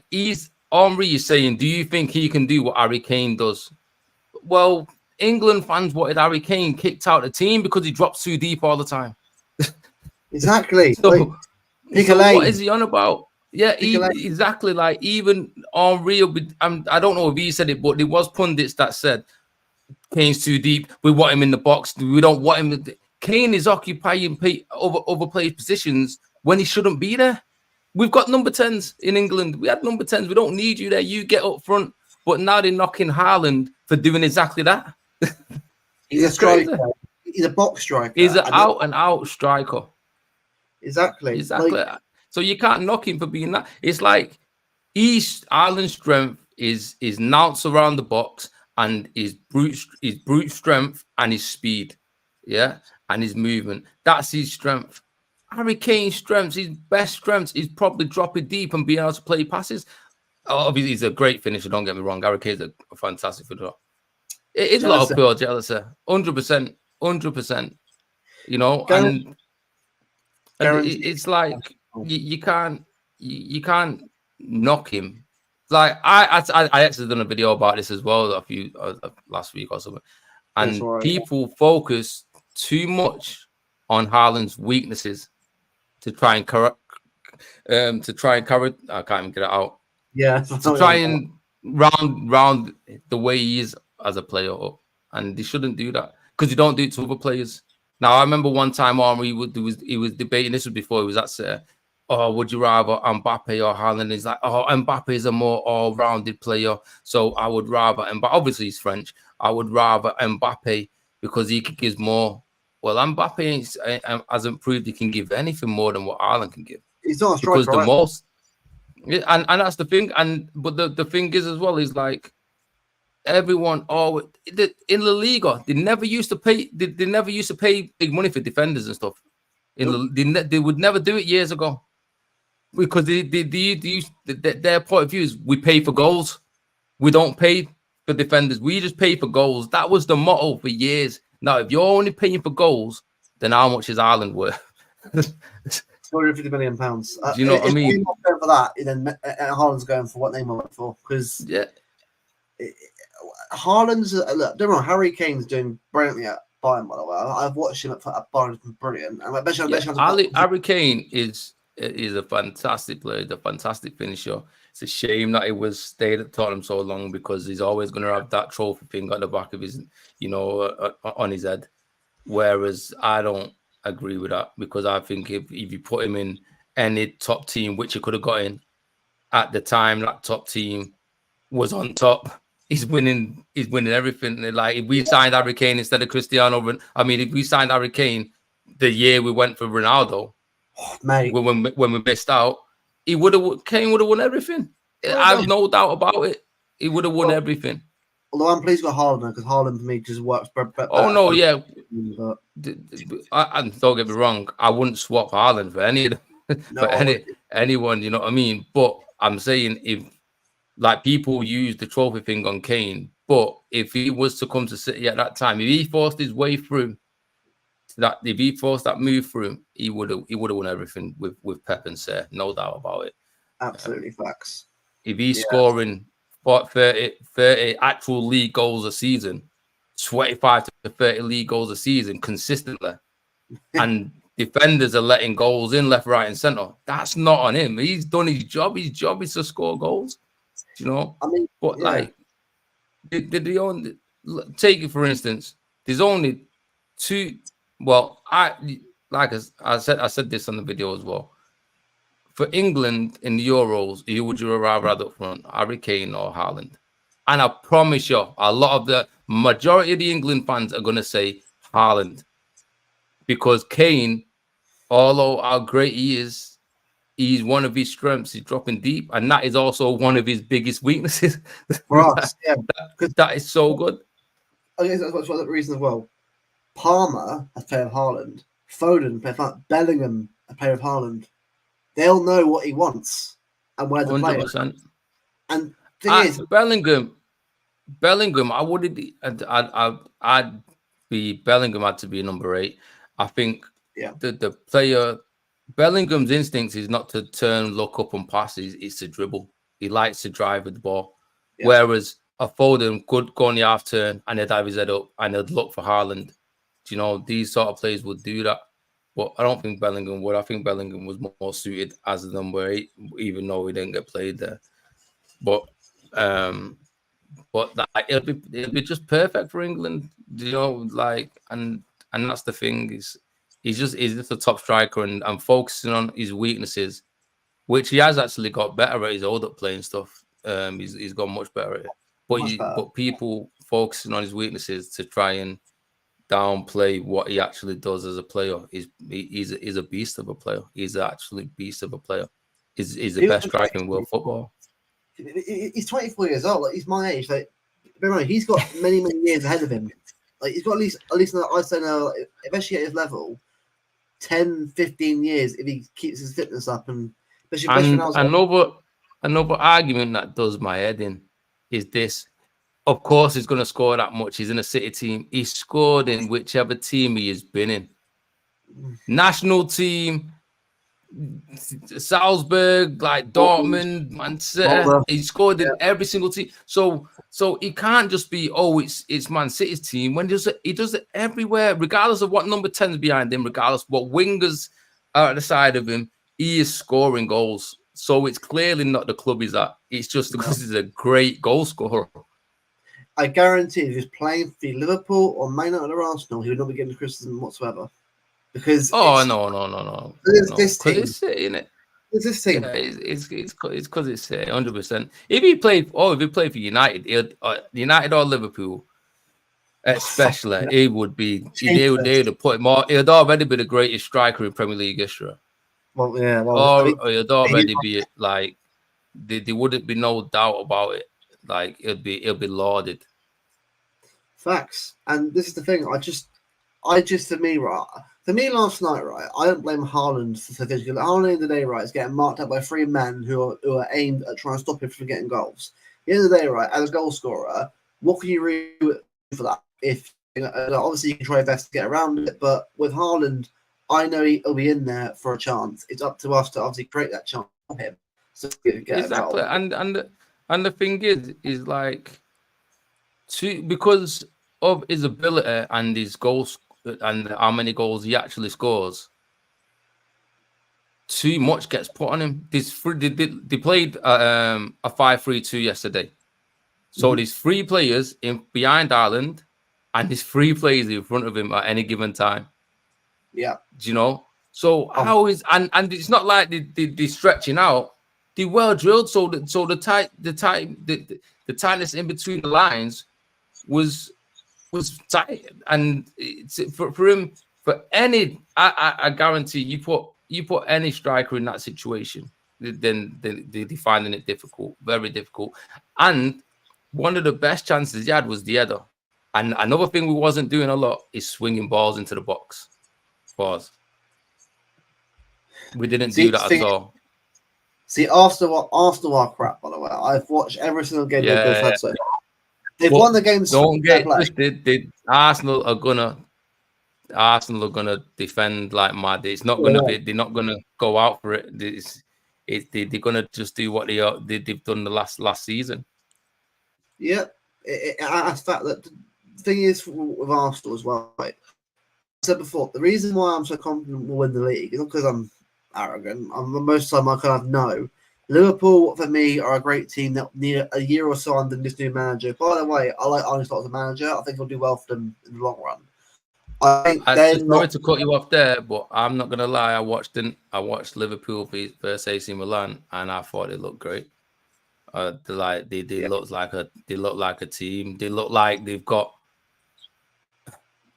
he's Henry is saying, "Do you think he can do what Harry Kane does?" Well, England fans wanted Harry Kane kicked out of the team because he drops too deep all the time. Exactly. So lane. What is he on about? Yeah, exactly. Like even Henry, I don't know if he said it, but there was pundits that said Kane's too deep. We want him in the box. We don't want him. Kane is occupying other players' positions when he shouldn't be there. We've got number 10s in England. We had number 10s. We don't need you there. You get up front. But now they're knocking Haaland for doing exactly that. He's a striker. He's a box striker. He's an out-and-out striker. Exactly. So you can't knock him for being that. It's like Ireland's strength is nouns around the box and his brute strength and his speed. Yeah. And his movement. That's his strength. Harry Kane's strengths, his best strengths is probably dropping deep and being able to play passes. Obviously, he's a great finisher. Don't get me wrong. Harry Kane's a fantastic finisher. It's a lot of pure jealousy. 100%. 100%. You know, and it's like you can't knock him. Like I actually done a video about this as well last week or something, and people focus too much on Haaland's weaknesses to try and correct. I can't even get it out. Yeah, to try and round the way he is as a player up, and they shouldn't do that because you don't do it to other players. Now I remember one time he was debating. This was before he was at City. Oh, would you rather Mbappe or Haaland? He's like, oh, Mbappe is a more all-rounded player, so I would rather. And obviously he's French. I would rather Mbappe because he could give more. Well, Mbappe hasn't proved he can give anything more than what Haaland can give. He's not a striker, because the most. Yeah, and that's the thing. But the thing is as well is like everyone in La Liga they never used to pay. They never used to pay big money for defenders and stuff. They would never do it years ago because their point of view is we pay for goals. We don't pay for defenders. We just pay for goals. That was the motto for years. Now, if you're only paying for goals, then how much is Ireland worth? £250 million. Do you know what I mean? Not going for that, then Haaland's going for what Neymar went for. Because Haaland's look. Don't know. Harry Kane's doing brilliantly at Bayern. By the way, I've watched him at Bayern. It's been brilliant. And Harry Kane is a fantastic player. He's a fantastic finisher. It's a shame that he was stayed at Tottenham so long because he's always going to have that trophy thing at the back of his, on his head. Whereas I don't agree with that because I think if you put him in any top team, which he could have got in at the time, that top team was on top. He's winning everything. Like if we signed Harry Kane instead of Cristiano, if we signed Harry Kane the year we went for Ronaldo, mate, when we missed out, Kane would have won everything. I have no doubt about it. He would have won everything. Although I'm pleased with Haaland because Haaland for me just works better. Oh no, yeah. And don't get me wrong, I wouldn't swap Haaland for any of them, anyone. You know what I mean? But I'm saying if like people use the trophy thing on Kane, but if he was to come to City at that time, if he forced his way through if he forced that move through, he would have won everything with Pep and Sir, no doubt about it. Absolutely facts. If he's scoring 30 actual league goals a season, 25 to 30 league goals a season consistently, and defenders are letting goals in left, right, and centre, that's not on him. He's done his job. His job is to score goals. You know, the only take it for instance. There's only two. Well, I said this on the video as well. For England in the Euros, who would you rather have up front, Harry Kane or Haaland? And I promise you, a lot of the majority of the England fans are going to say Haaland because Kane, although how great he is, he's one of his strengths. He's dropping deep, and that is also one of his biggest weaknesses. For us, that is so good. I guess that's the reason as well. Palmer has played Haaland. Foden, player like Bellingham, a player of Haaland, they'll know what he wants and where to play it. 100%. And the thing is, Bellingham, I wouldn't. I'd be Bellingham had to be number 8. I think the player Bellingham's instincts is not to turn, look up, and pass. It's to dribble. He likes to drive with the ball. Yeah. Whereas a Foden could go on the half turn and he'd have his head up and he'd look for Haaland. You know, these sort of players would do that. But I don't think Bellingham would. I think Bellingham was more suited as a number 8, even though he didn't get played there. But like, it'll be just perfect for England, you know. Like, and that's the thing, is he's just a top striker and focusing on his weaknesses, which he has actually got better at his hold-up playing stuff. He's got much better at it. But people focusing on his weaknesses to try and downplay what he actually does as a player. He's a beast of a player. He's actually beast of a player. He's the best striker in world football. He's 24 years old. Like, he's my age. Like, remember, he's got many years ahead of him. Like, he's got at least I'd say now, especially at his level, 10, 15 years if he keeps his fitness up. And another argument that does my head in is this. Of course, he's going to score that much. He's in a City team. He's scored in whichever team he has been in. National team, Salzburg, like Dortmund, Man City. He scored in every single team. So he can't just be, it's Man City's team. When he does it everywhere, regardless of what number 10 is behind him, regardless of what wingers are at the side of him, he is scoring goals. So it's clearly not the club he's at. It's just because he's a great goal scorer. I guarantee if he was playing for Liverpool or Man United or Arsenal, he would not be getting criticism whatsoever. Because no. This team, it's City, innit? It's this team. Yeah, it's because it's City, 100%. If he played for United, United or Liverpool, especially, it would be. They would have put him on. He'd already be the greatest striker in Premier League history. Well, yeah. Or he'd already be like. There wouldn't be no doubt about it. Like, it'll be lauded. Facts. And this is the thing. For me last night, right, I don't blame Haaland for this. Haaland in the day, right, is getting marked up by 3 men who are aimed at trying to stop him from getting goals. At the end of the day, right, as a goal scorer, what can you really do for that? If obviously you can try your best to get around it, but with Haaland, I know he'll be in there for a chance. It's up to us to obviously create that chance for him. So exactly, and the thing is like, because of his ability and his goals and how many goals he actually scores, too much gets put on him. They played a 5-3-2 yesterday, so there's 3 players behind Ireland, and there's 3 players in front of him at any given time. Yeah, do you know? So how is and it's not like they're stretching out. They're well drilled, so the tightness in between the lines was tight, and for him, for any, I guarantee you put any striker in that situation, then they're finding it difficult, very difficult. And one of the best chances he had was the header. And another thing we wasn't doing a lot is swinging balls into the box. We didn't do that at all. See, after our crap, by the way, I've watched every single game they've had so far. They've won the games. Don't get twisted. Arsenal are gonna defend like mad. It's not gonna be. They're not gonna go out for it. They're gonna just do what they've done the last season. Yeah, I fact that the thing is with Arsenal as well. Right? I said before, the reason why I'm so confident we'll win the league is not because I'm arrogant. Most of the time I kind of know. Liverpool, for me, are a great team that need a year or so under this new manager. By the way, I like Arne Slot as a manager. I think he'll do well for them in the long run. Sorry to cut you off there, but I'm not gonna lie. I watched Liverpool versus AC Milan, and I thought it looked great. They look like a team. They look like they've got.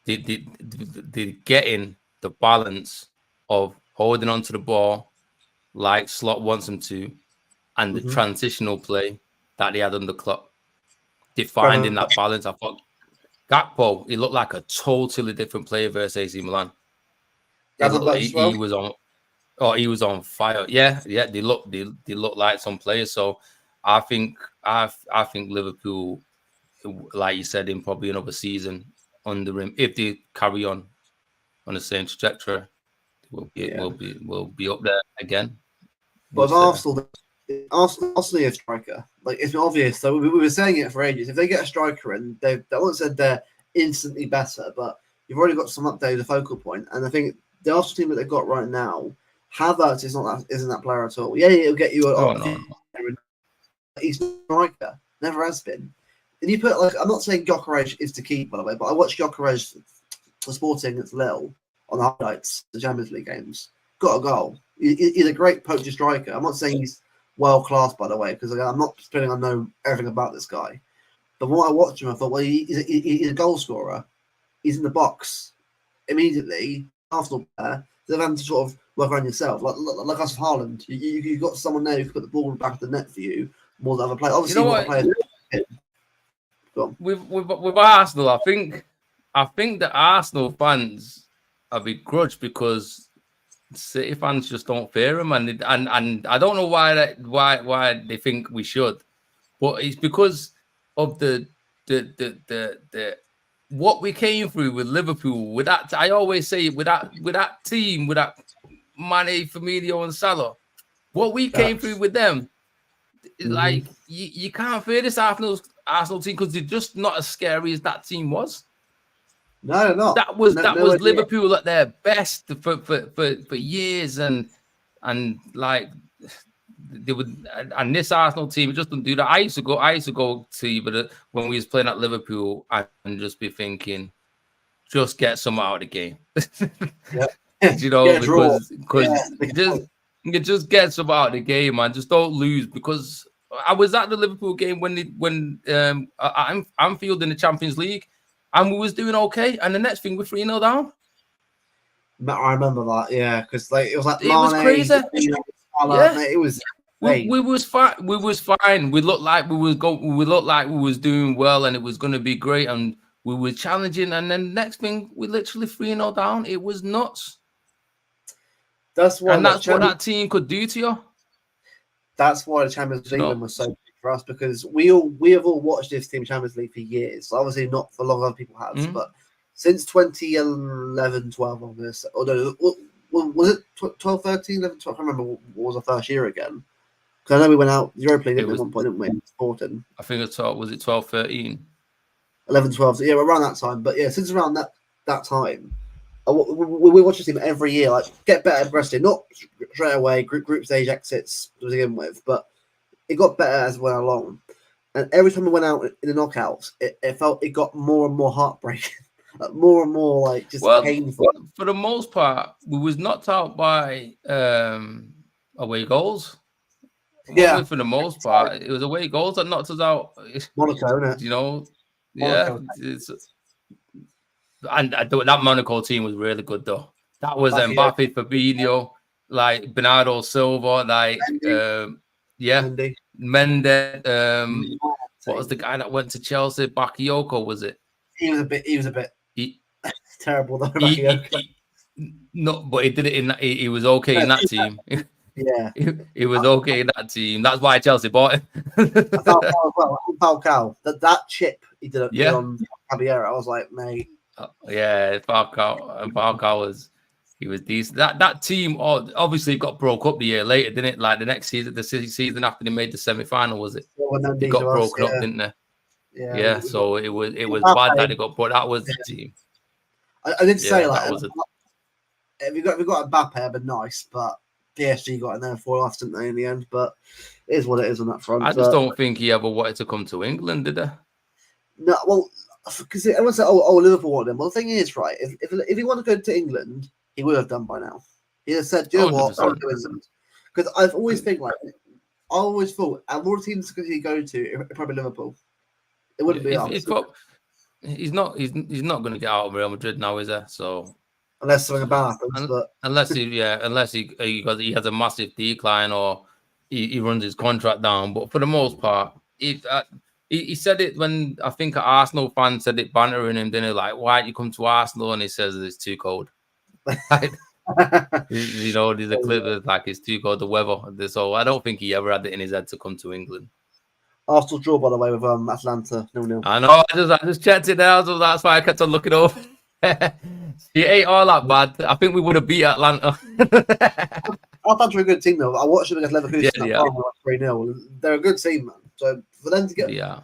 They're getting the balance of holding onto the ball like Slot wants them to, and the transitional play that they had on the clock. They're finding that balance. I thought Gakpo, he looked like a totally different player versus AC Milan. He was on. Oh, he was on fire. Yeah. They look like some players. So I think Liverpool, like you said, in probably another season under him, if they carry on the same trajectory, we'll be up there again. But if Arsenal need a striker. Like, it's obvious. So we were saying it for ages. If they get a striker in, they won't said they're instantly better, but you've already got some updated focal point. And I think the Arsenal team that they've got right now, Havertz isn't that player at all. Yeah, he'll get you no. He's not a striker. Never has been. And you put, like, I'm not saying Gyökeres is the key, by the way, but I watched Gyökeres for Sporting against Lille on the highlights, the Champions League games. Got a goal. He's a great poacher striker. I'm not saying he's world class, by the way, because I'm not pretending I know everything about this guy. But when I watched him, I thought, well, he's a goal scorer. He's in the box immediately. Arsenal player. They're having to sort of work around yourself, like us with Haaland. You've got someone there who can put the ball back of the net for you more than other players. Obviously, you know what? With Arsenal, I think the Arsenal fans are begrudged because City fans just don't fear him, and I don't know why they think we should, but it's because of the what we came through with Liverpool. With that, I always say with that team, with that Mane, Firmino, and Salah, what we came through with them, like you can't fear this Arsenal team because they're just not as scary as that team was. No, they're not. That was Liverpool at their best for years, and like they would. And this Arsenal team just don't do that. I used to go to, but when we was playing at Liverpool, and just be thinking, just get some out of the game. You know, because you just get some out of the game, man. Just don't lose. Because I was at the Liverpool game when I'm Anfield in the Champions League. And we was doing okay, and the next thing we're 3-0 down. I remember that, yeah, because like it was like it was crazy. It was. We was fine. We was fine. We looked like we was doing well, and it was going to be great, and we were challenging. And then the next thing, we literally 3-0 down. It was nuts. That's what that team could do to you. That's why the Champions League was so big for us, because we have all watched this team Champions League for years. Obviously not for long, other people have, but since 2011, 12 of this, or no, was it 12, 13, 11, 12? I can't remember what was our first year again. Because I know we went out Europa League at one point, didn't we? Sporting. I think it's 12. Was it 12, 13? 11, 12. Yeah, around that time. But yeah, since around that time, we watch this team every year, like get better progressively, not straight away group stage exits to begin with, but it got better as we went along. And every time we went out in the knockouts, it got more and more heartbreaking, more and more like just painful. For the most part, we was knocked out by away goals. Yeah, for the most part, it was away goals that knocked us out. Monaco, isn't it? You know, Monaco. And that Monaco team was really good though. That was Mbappe, Fabinho, like Bernardo Silva, like Mendes. What was the guy that went to Chelsea? Bakayoko, was it? He was a bit terrible though. No, but he did it he was okay in that team. Yeah, he was okay in that team. That's why Chelsea bought him. Falcao, that chip he did on Caballero, I was like, mate. Falcao was decent. That team obviously got broke up the year later, didn't it? Like the next season, the season after they made the semi-final, was it? They got broken up, didn't they? Yeah. So it was bad that they got brought. That was the team. I did say if we got Mbappe, it'd be nice, but PSG got in there for us, didn't they, in the end? But it is what it is on that front. I just don't think he ever wanted to come to England, did he? No, well, because everyone said, "Oh, Liverpool want him." Well, the thing is, right? If he wanted to go to England, he would have done by now. He has said, "Do you know what? I'll do England." Because I've always thought, out of all the teams he go to, it'd probably Liverpool. It wouldn't be us. He's not going to get out of Real Madrid now, is he? So unless something bad happens, unless he has a massive decline or he runs his contract down. But for the most part, he said it when I think an Arsenal fan said it, bantering him. Then they're like, "Why don't you come to Arsenal?" And he says it's too cold. You know, there's a clip that's like it's too cold the weather. So I don't think he ever had it in his head to come to England. Arsenal draw, by the way, with Atlanta 0-0. I know. I just checked it out, so that's why I kept on looking over. He ain't all that bad. I think we would have beat Atlanta. Atlanta are a good team, though. I watched them against Leverkusen. Yeah, That 3-0. They're a good team, man. So for them to get, yeah.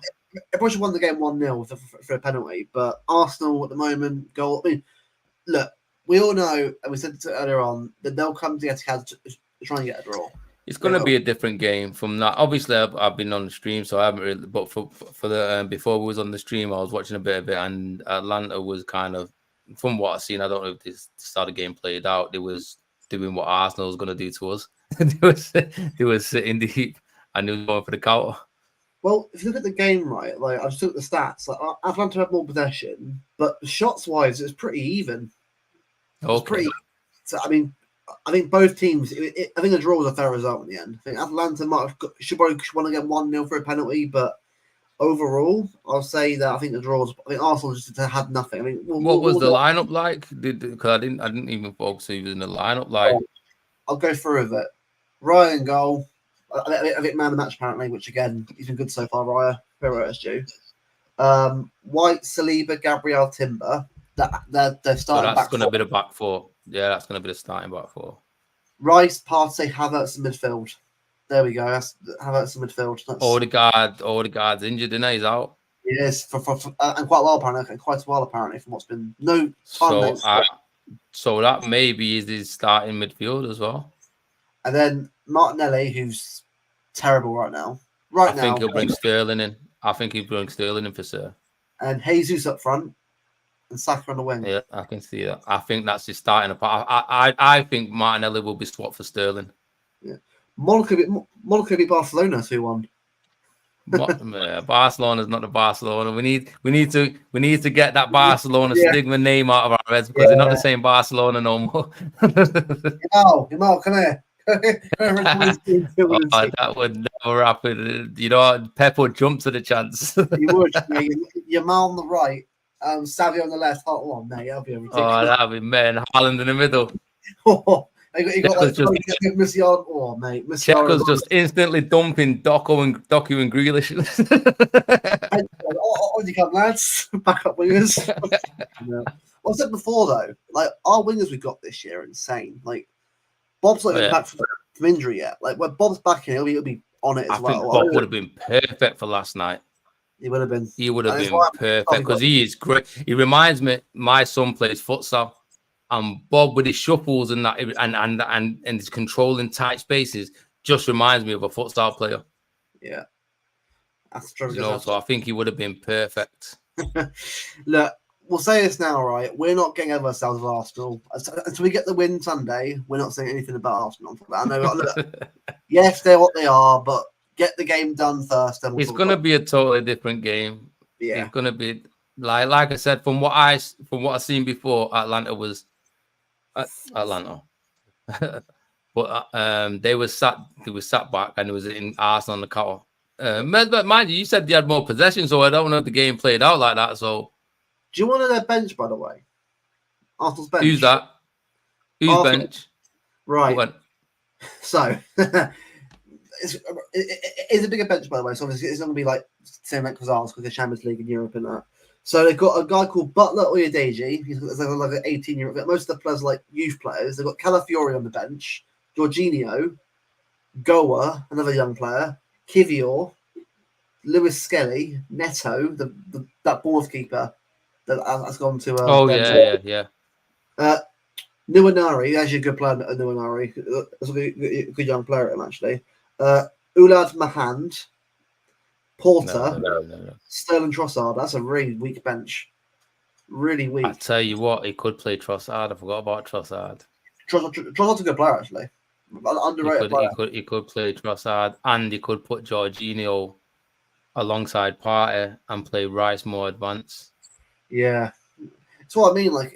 everyone should won the game 1-0 for a penalty. But Arsenal at the moment, goal. I mean, look, we all know, and we said it earlier on, that they'll come to try and get a draw. It's going to be a different game from that. Obviously, I've been on the stream, so I haven't really. But for the before we was on the stream, I was watching a bit of it, and Atlanta was kind of, from what I've seen, I don't know if this start of game played out. They was doing what Arsenal was going to do to us. they was sitting deep, and they was going for the counter. Well, if you look at the game, right, like I just looked at the stats. Like Atlanta had more possession, but shots wise, it's pretty even. Okay. It's pretty. So, I think both teams. I think the draw was a fair result in the end. I think Atlanta should want to get 1-0 for a penalty, but overall, I'll say that I think the draws. I think Arsenal just had nothing. I mean, what was the lineup like? Because I didn't even focus even in the lineup. Like, I'll go through with it. Ryan goal. I think man of the match apparently, which again he's been good so far. Raya, fair is due. White, Saliba, Gabriel, Timber. They're starting. So that's going to be the back four. Yeah, that's going to be the starting back four. Rice, Partey, Havertz in midfield. There we go. That's Havertz in midfield. Odegaard's injured, and he's out. He is and quite well apparently from what's been no time. So that maybe is his starting midfield as well. And then Martinelli, who's terrible right now. I think he'll bring Sterling in. I think he'll bring Sterling in for sure. And Jesus up front. And Saka on the wing. Yeah, I can see that. I think that's his starting apart. I think Martinelli will be swapped for Sterling. Yeah, Monaco beat Barcelona 2-1. Barcelona's not the Barcelona. We need to get that Barcelona stigma name out of our heads because they're not the same Barcelona no more. Jamal, come here. That would never happen. You know, Pep would jump to the chance. He would. Jamal on the right. Savvy on the left. Oh, on, mate, that'll be ridiculous. Oh, that'll be man. Haaland in the middle. You got like Musiala. Oh, mate. Checo's just instantly dumping Doku and Grealish. On you come, lads. Back up wingers. What I said before, though, like our wingers we got this year are insane. Like Bob's not back from injury yet. Like when Bob's back in, he'll be on it as well. I think Bob would have been perfect for last night. He would have been. He would have been perfect because he is great. He reminds me, my son plays futsal, and Bob with his shuffles and that, and his controlling tight spaces just reminds me of a futsal player. Yeah, that's true. So I think he would have been perfect. Look, we'll say this now, right? We're not getting over ourselves with Arsenal until we get the win Sunday. We're not saying anything about Arsenal. I know. Look, yes, they're what they are, but. Get the game done first. Then it's going to be a totally different game. Yeah, it's going to be like I said from what I've seen before. Atlanta was Atlanta, but they were sat back and it was in Arsenal on the counter. But mind you, you said they had more possession, so I don't know if the game played out like that. So, do you want to their bench, by the way? Arsenal's bench. Who's that? Who's bench? Right. So. It's a bigger bench, by the way. So obviously it's not going to be like same like ours because the Champions League in Europe and that. So they've got a guy called Butler Oyedeji. He's like an 18-year-old. Most of the players are like youth players. They've got Calafiori on the bench, Jorginho, Goa, another young player, Kivior, Lewis Skelly, Neto, that Bournemouth keeper that's gone to. Yeah. Nuanari, actually a good player. Nuanari, that's a good young player at him actually. Ulad Mahand, Porter, no. Sterling Trossard. That's a really weak bench. Really weak. I tell you what, he could play Trossard. I forgot about Trossard. Trossard's a good player actually. Underrated player. He could play Trossard, and he could put Jorginho alongside Partey and play Rice more advanced. Yeah, that's what I mean. Like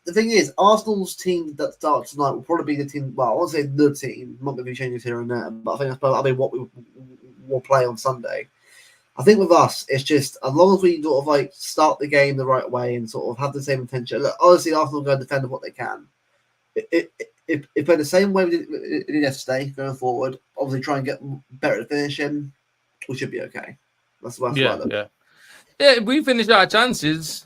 the thing is, Arsenal's team that starts tonight will probably be the team. Well, I won't say the team. Not going to be changes here and there, but I think that's what we will play on Sunday. I think with us, it's just as long as we sort of like start the game the right way and sort of have the same intention. Look, obviously, Arsenal go and defend what they can. if play the same way we did yesterday going forward, obviously try and get better at finishing, we should be okay. That's what I look. Yeah. If we finish our chances,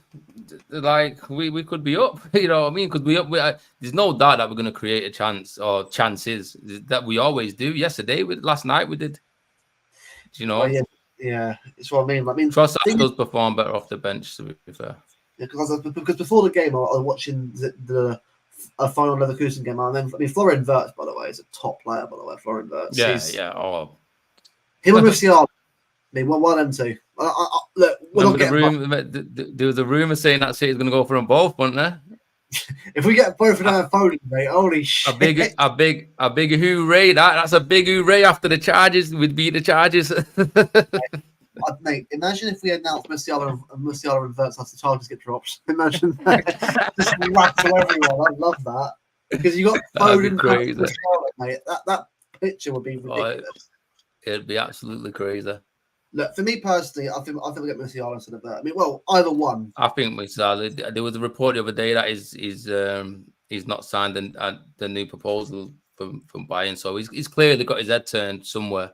like we could be up. You know what I mean? Because there's no doubt that we're going to create a chance or chances that we always do. Yesterday, last night we did. You know? Well, yeah, it's what I mean. Trossard does perform better off the bench, to be fair. Yeah, because before the game, I was watching the final Leverkusen game. Florian Wirtz, by the way, is a top player. By the way, Florian Wirtz. Yeah. Oh, him and Musiala. One of them two. Look, we're not getting there was a rumor saying that City's going to go for them both, wasn't there? If we get both of them phone, mate, holy shit! A big hooray! That's a big hooray after the Chargers. We'd beat the Chargers. Mate, imagine if we announced Musiala and Wirtz after the Chargers get dropped. Imagine that. Just rattle everyone. I'd love that because you got Foden, crazy, Musiala, mate. That picture would be ridiculous. It'd be absolutely crazy. Look, for me personally, I think we'll get Musiala instead of Wirtz. Either one. I think Musiala. There was a report the other day that he's not signed the new proposal from Bayern, so he's clearly got his head turned somewhere.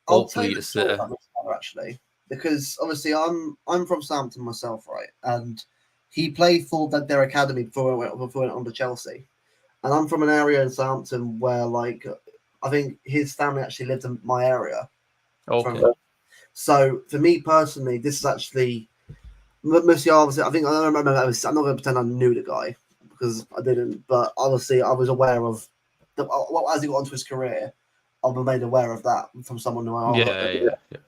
Hopefully, actually, because obviously I'm from Southampton myself, right? And he played for their academy before he went on to Chelsea. And I'm from an area in Southampton where, like, I think his family actually lived in my area. Okay. So for me personally, this is actually Musiala. I don't remember. I'm not going to pretend I knew the guy because I didn't. But obviously, I was aware of as he got onto his career. I've been made aware of that from someone who I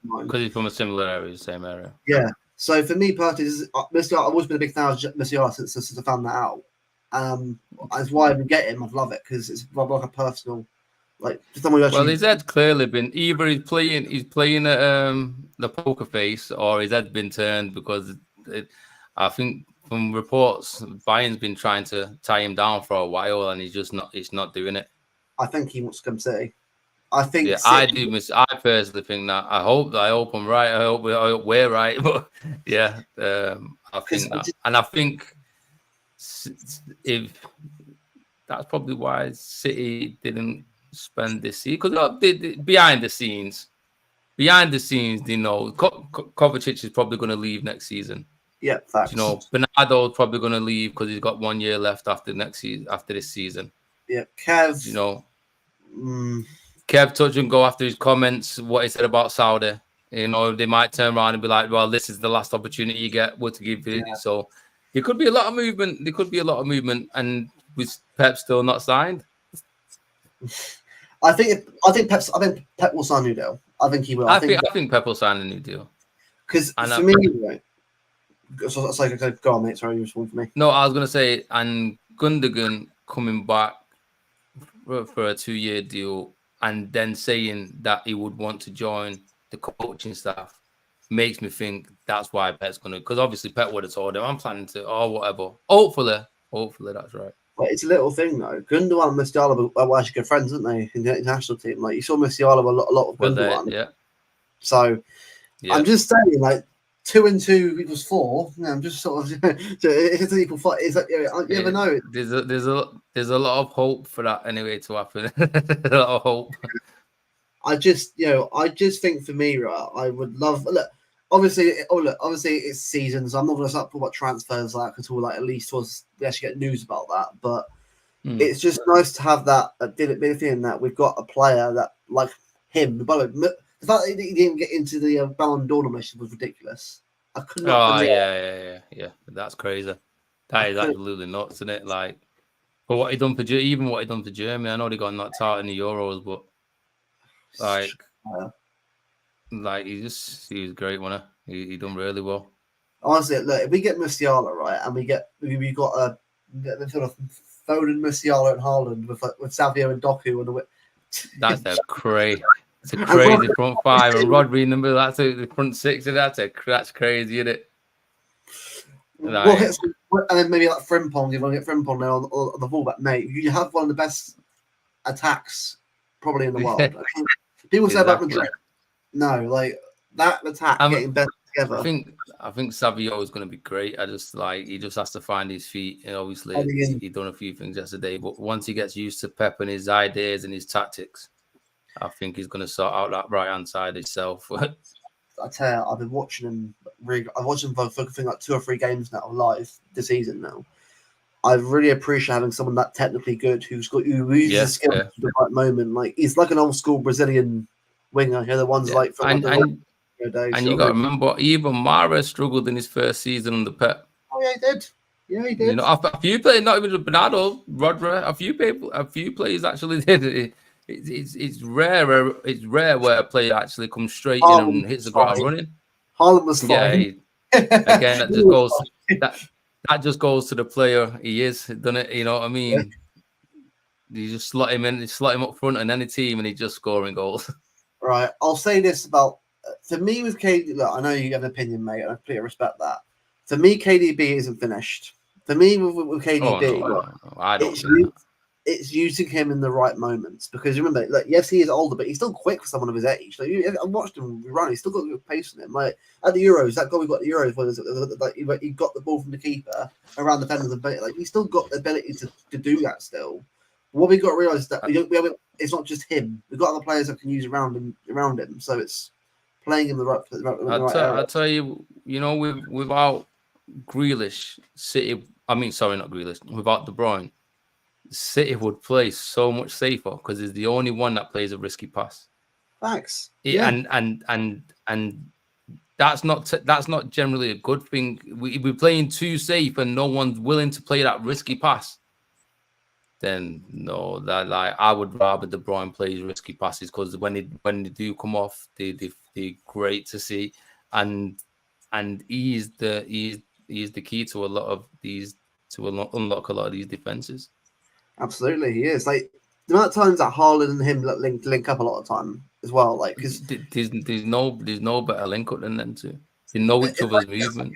because he's from a similar area, same area. Yeah. So for me personally, Musiala, I've always been a big fan of Musiala since I found that out. That's why I even get him. I love it because it's like a personal. Like, well, his head's clearly been either he's playing at the poker face, or his head's been turned because I think from reports Bayern's been trying to tie him down for a while, and he's not doing it. I think he wants to come City. I think. Yeah, I do. I personally think that. I hope I'm right. I hope we're right. But yeah, I think that, and I think if that's probably why City didn't spend this season, because behind the scenes, you know, Kovacic is probably going to leave next season. Yeah, facts. You know, Bernardo's probably going to leave because he's got 1 year left after this season. Yeah, Kev. You know, Kev touch and go after his comments, what he said about Saudi. You know, they might turn around and be like, "Well, this is the last opportunity you get. What to give you?" Yeah. So there could be a lot of movement. And with Pep still not signed. I think Pep will sign a new deal. I think he will. I think Pep will sign a new deal. Because for me, right. So go on, mate. Sorry, you respond for me. No, I was gonna say, and Gundogan coming back for a 2-year deal, and then saying that he would want to join the coaching staff makes me think that's why Pep's gonna. Because obviously Pep would have told him, "I'm planning to," or whatever. Hopefully that's right. But it's a little thing though. Gundogan and Musiala were actually good friends, aren't they? In the international team, like you saw Musiala with a lot of Gundogan. Yeah. So I'm just saying, like 2 and 2 equals 4. You know, I'm just sort of it's an equal 5. It's like you never know. There's a lot of hope for that anyway to happen. A lot of hope. I just think for me, right, I would love Obviously it's season, so I'm not going to start talking about transfers until like at least we actually get news about that. But it's just nice to have that ability in that we've got a player that like him. By the way, the fact that he didn't get into the Ballon d'Or nomination was ridiculous. I could not. Yeah. That's crazy. That is absolutely nuts, isn't it? Like, but what he done for Germany, I know they got knocked out in the Euros, but like he was great, wasn't he? He done really well. Honestly, look, if we get Musiala right, and we got a sort of Foden, Musiala, and Haaland with Savio and Doku and that's crazy. It's a crazy front five, and Rodri in the middle. That's the front six. That's crazy, isn't it? Like, and then maybe like Frimpong. If I get Frimpong there on the fullback, mate, you have one of the best attacks probably in the world. People say about Madrid. No, like that attack getting better together. I think Savio is going to be great. He just has to find his feet. And obviously, he done a few things yesterday, but once he gets used to Pep and his ideas and his tactics, I think he's going to sort out that right hand side himself. I tell you, I've been watching him. I've watched him for I think like 2 or 3 games now live this season now. I really appreciate having someone that technically good who uses his skill at the right moment. Like he's like an old school Brazilian winger. The ones like from you got to remember, even Mahrez struggled in his first season under Pep. Oh yeah, he did. Yeah, he did. You know, a few players, not even Bernardo, Rodri, a few players actually did. It's rare. It's rare where a player actually comes straight in and hits the ground running. Haaland was fine. Again, that just goes to the player he is, doesn't it? You know what I mean? You just slot him in, slot him up front in any team, and he's just scoring goals. Right. I'll say this about for me with KD. Look, I know you have an opinion, mate, and I completely respect that. For me, KDB isn't finished. For me, with KDB, I don't think it's using him in the right moments because remember, like, yes, he is older, but he's still quick for someone of his age. Like, I watched him run; he's still got good pace in him. Like at the Euros, that goal we got at the Euros was like he got the ball from the keeper around the defenders, but like he's still got the ability to do that still. What we got to realize is that it's not just him. We've got other players that can use around him. So it's playing in the right area. I'll tell you, without Grealish, City. I mean, sorry, not Grealish. Without De Bruyne, City would play so much safer because he's the only one that plays a risky pass. Facts. And that's not generally a good thing. We're playing too safe, and no one's willing to play that risky pass. Then no, that like I would rather De Bruyne plays risky passes because when they do come off, they're great to see, and he's the key to a lot of these unlock a lot of these defenses. Absolutely, he is. Like the amount of times that Haaland and him link up a lot of time as well. Like because there's no better link up than them two. They know each other's movement.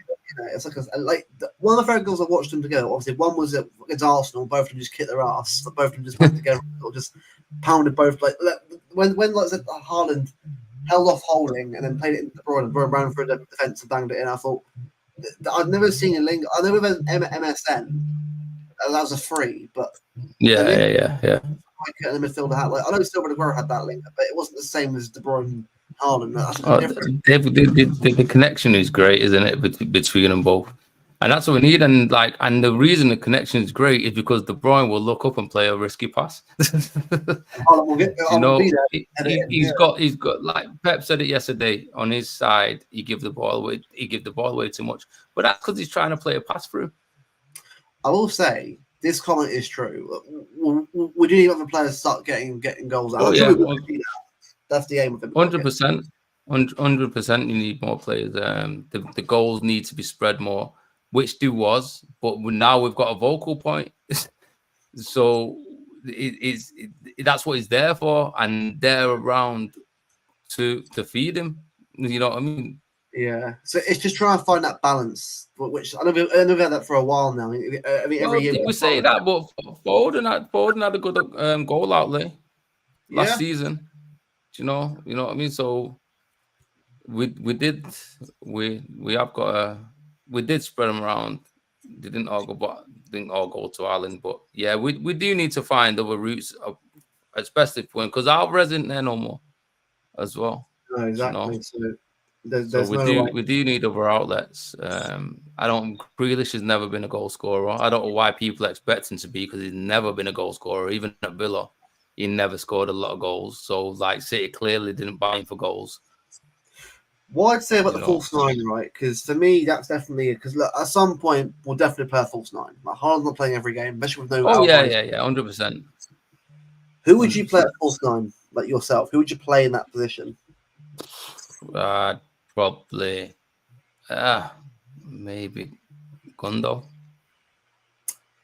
It's like one of the first goals I watched them together. Obviously, one was against Arsenal. Both of them just kicked their ass. Both of them just went together or just pounded both. Like when like I said, Haaland held off Holding and then played it into De Bruyne and ran through the defence and banged it in. I thought I've never seen a link. I've never been MSN. That was a free, but yeah. And the midfielder had I know Silva and Aguero had that link, but it wasn't the same as De Bruyne. Haaland, the connection is great, isn't it, between them both? And that's what we need. And the reason the connection is great is because De Bruyne will look up and play a risky pass. He's got like Pep said it yesterday on his side. He give the ball away. He give the ball away too much, but that's because he's trying to play a pass through. I will say this comment is true. Would you need other players start getting goals out? That's the aim of it. 100%. 100%. You need more players. The goals need to be spread more, which there was, but now we've got a vocal point. So that's what he's there for, and they're around to feed him. You know what I mean? Yeah. So it's just trying to find that balance, which I know we've had that for a while now. I mean every year we say that, but Foden had a good goal outlay last season. You know what I mean? So we did spread them around. They didn't all go to Ireland, but yeah, we do need to find other routes, especially because Alvarez isn't there no more as well. No, exactly. We do need other outlets. Grealish has never been a goal scorer. I don't know why people expect him to be because he's never been a goal scorer, even at Villa. He never scored a lot of goals. So, City clearly didn't buy him for goals. What I'd say about the false nine, right? Because for me, that's definitely because at some point we'll definitely play a false nine. Like Haaland's not playing every game, especially with no. 100%. Who would you play at false nine, like yourself? Who would you play in that position? Probably, maybe Gundo.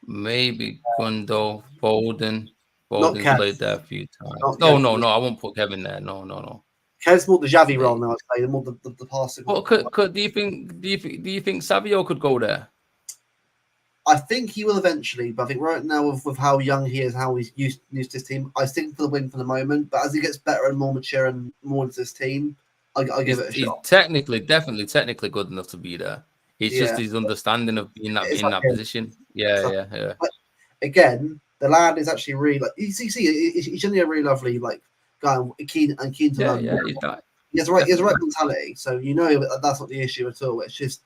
Foden. Foden played there a few times. No, I won't put Kevin there. No. Kev's more the Xavi role now. I'd say more the passing. Well, do you think Savio could go there? I think he will eventually, but I think right now with how young he is, how he's used to his team, I think for the win for the moment. But as he gets better and more mature and more into his team, I give it a He's shot. definitely technically good enough to be there. It's just his understanding of being in that position. Yeah. But again, the lad is actually really like you see. He's generally a really lovely like guy, keen to learn. Yeah. He has the right mentality, so that's not the issue at all. It's just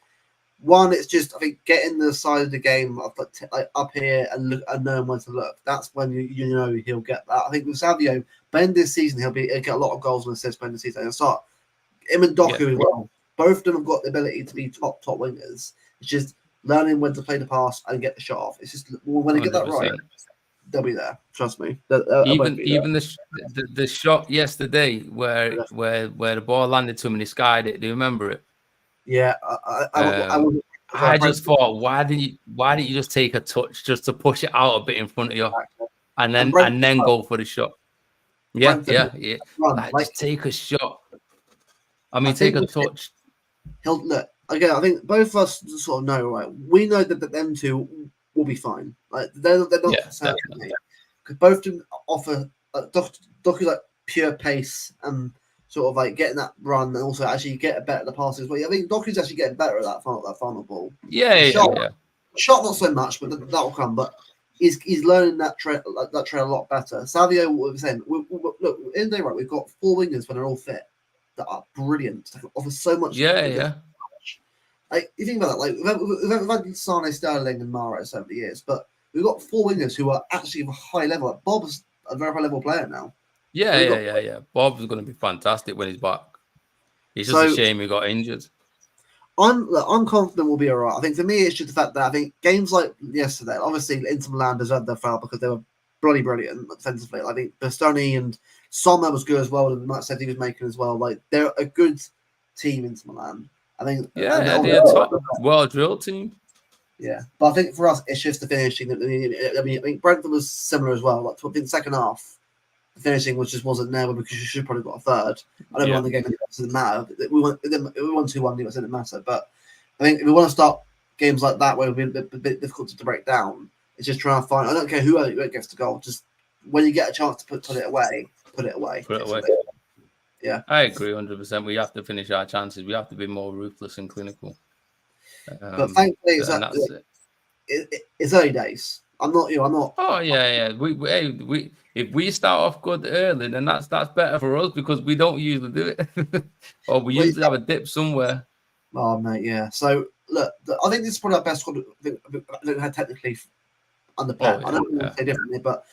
it's just I think getting the side of the game up here and knowing where to look. That's when you know he'll get that. I think with Savio, Ben this season he'll get a lot of goals and assists. Ben this season, he'll start him and Doku as well. Both of them have got the ability to be top wingers. It's just learning when to play the pass and get the shot off. It's just when they get that right, they'll be there. Trust me. Even the shot yesterday where the ball landed to him in the sky. Do you remember it? Yeah, I just thought, why didn't you just take a touch just to push it out a bit in front of you, and then go for the shot? Yeah. Just take a shot. I mean, take a touch. He'll look again. I think both of us sort of know, right? We know that them two will be fine. Like they're not concerned because both of them offer Doku's like pure pace and sort of like getting that run and also actually get better at the passes. But I think Doku's actually getting better at that final ball. Shot not so much, but that will come. But he's learning that trade a lot better. Savio, what we're saying, look in the day, right? We've got 4 wingers when they're all fit that are brilliant. They can offer so much. Like you think about that, like we've had Sane, Sterling, and Mahrez over the years, but we've got 4 wingers who are actually of a high level. Like Bob's a very high level player now. Yeah. Bob's going to be fantastic when he's back. It's just a shame he got injured. I'm confident we'll be all right. I think for me, it's just the fact that I think games like yesterday, obviously Inter Milan deserved their foul because they were bloody brilliant defensively. I think Bastoni and Sommer was good as well, and the match he was making as well. Like they're a good team, Inter Milan. I think they're a top well-drilled team. Yeah, but I think for us, it's just the finishing. I mean, Brentford was similar as well. Like, I think the second half, the finishing wasn't there because you should probably got a third. I don't want the game. It doesn't matter. We won 2-1. It doesn't matter. But I think if we want to start games like that, where it'll be a bit difficult to break down, it's just trying to find. I don't care who gets the goal. Just when you get a chance to put it away, put it away. Yeah, I agree 100%. We have to finish our chances. We have to be more ruthless and clinical. But thankfully, it's early days. I'm not. Oh yeah. We if we start off good early, then that's better for us because we don't usually do it, or we usually have a dip somewhere. Oh mate, yeah. So look, I think this is probably our best squad. Technically, under Pep. I don't want to say differently, but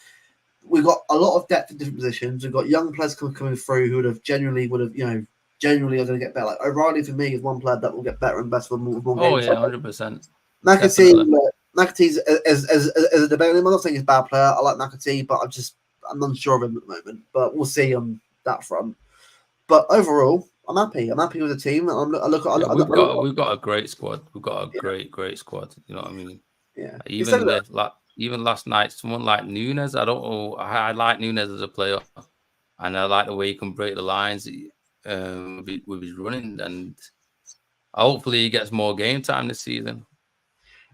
we've got a lot of depth in different positions. We've got young players coming through who genuinely are going to get better. Like O'Reilly for me is one player that will get better and better with more games. 100%. McAtee's as a debate. I'm not saying he's a bad player. I like McAtee, but I'm unsure of him at the moment. But we'll see on that front. But overall, I'm happy. I'm happy with the team. We've got a great squad. We've got a great squad. You know what I mean? Yeah. Even last night, someone like Nunes. I don't know. I like Nunes as a player, and I like the way he can break the lines with his running, and hopefully he gets more game time this season.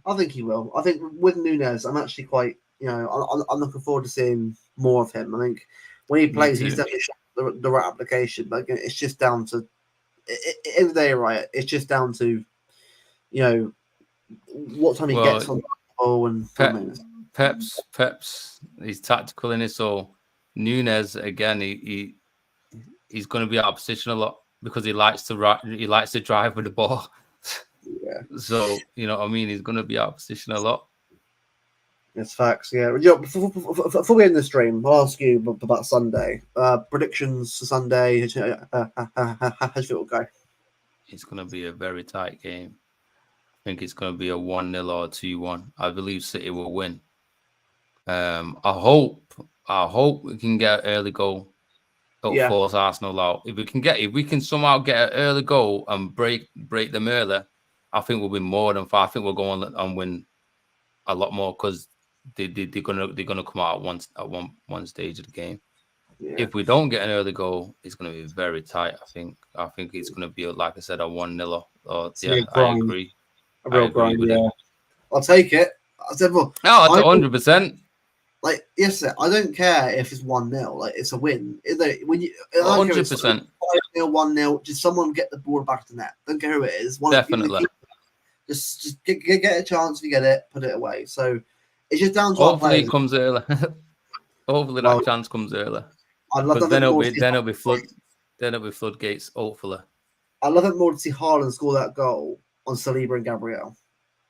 I think he will. I think with Nunes, I'm actually quite. I'm looking forward to seeing more of him. I think when he plays, he's definitely the right application. But again, it's just down to in the day, right? It's just down to what time he gets on the ball and Pep's he's tactical in it. So Nunes again, he's going to be out of position a lot because he likes to drive with the ball. Yeah. So you know what I mean. He's going to be out of position a lot. It's facts. Yeah. Before we end the stream, I'll ask you about Sunday. Predictions for Sunday. How do you think it'll go? It's going to be a very tight game. I think it's going to be a 1-0 or 2-1. I believe City will win. I hope we can get an early goal. Force Arsenal out. If we can somehow get an early goal and break them early, I think we'll be more than far. I think we'll go on and win a lot more because they're gonna come out at one stage of the game. Yeah. If we don't get an early goal, it's gonna be very tight. I think it's gonna be, like I said, a 1-0. I agree. A real grind. Yeah, I'll take it. I said, well, 100%. like yesterday, I don't care if it's 1-0. Like it's a win. When you, I don't care if it's 100%. 5-0, 1-0. Just someone get the ball back to the net. Don't care who it is. Definitely. Just get a chance. If you get it, put it away. So it's just down to Hopefully our it players. comes early. Hopefully Well, that chance comes early. I'd love Because nothing more. then it'll be floodgates. Hopefully. I'd love it more to see Haaland score that goal on Saliba and Gabriel.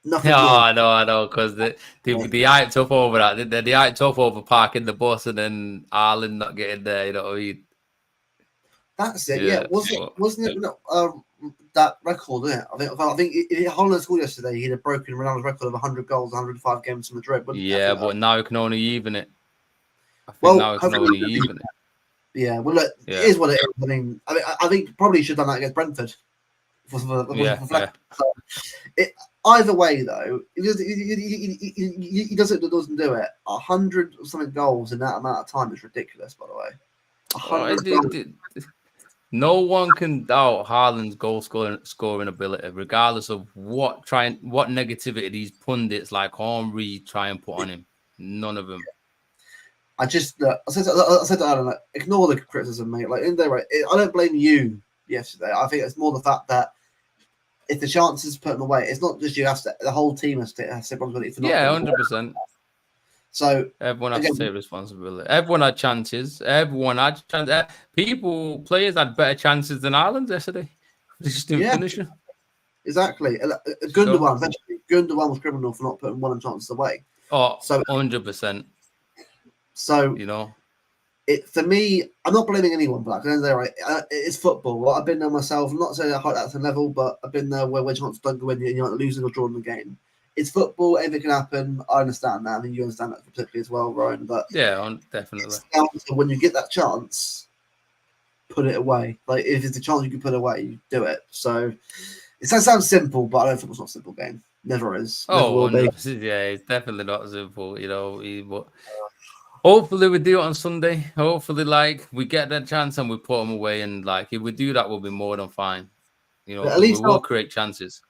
Nothing Oh, more. I know, because the hyped up over that. They hyped up over parking the bus and then Ireland not getting there. You know what I mean? That's it. Yeah, wasn't it that record? Isn't it? I think if Haaland scored yesterday, he'd have broken Ronaldo's record of 100 goals, 105 games for Madrid. Yeah, but now you can only even it. I think Well, now you can only even it. Yeah, well, look, it is what it is. I think probably should have done that against Brentford. So, either way, though, he doesn't do it. 100 or something goals in that amount of time is ridiculous. By the way, 100 no one can doubt Haaland's goal scoring ability, regardless of what negativity these pundits like Henry try and put on him. None of them. I said to Alan, like, ignore the criticism, mate. Like, in there, right? I don't blame you yesterday. I think it's more the fact that if the chances put them away, it's not just you. The whole team has to take responsibility for not. 100%. So everyone has to take responsibility. Everyone had chances. Players had better chances than Ireland yesterday. They just didn't finish it. Exactly. Gundogan, eventually, Gundogan was criminal for not putting one of the chances away. Oh, so 100%. So you know, for me, I'm not blaming anyone for that. Because they're right. It's football. I've been there myself. I'm not saying that's a level, but I've been there where chances don't go in and you're losing or drawing the game. It's football. Anything can happen. I understand that. I mean, you understand that particularly as well, Ryan. But yeah, definitely. When you get that chance, put it away. Like if it's a chance you can put away, you do it. So it sounds simple, but I don't think it's not a simple game. Never is. Never will be. Yeah, it's definitely not simple. You know, but hopefully we do it on Sunday. Hopefully, like we get that chance and we put them away, and like if we do that, we'll be more than fine. You know, at least we will create chances.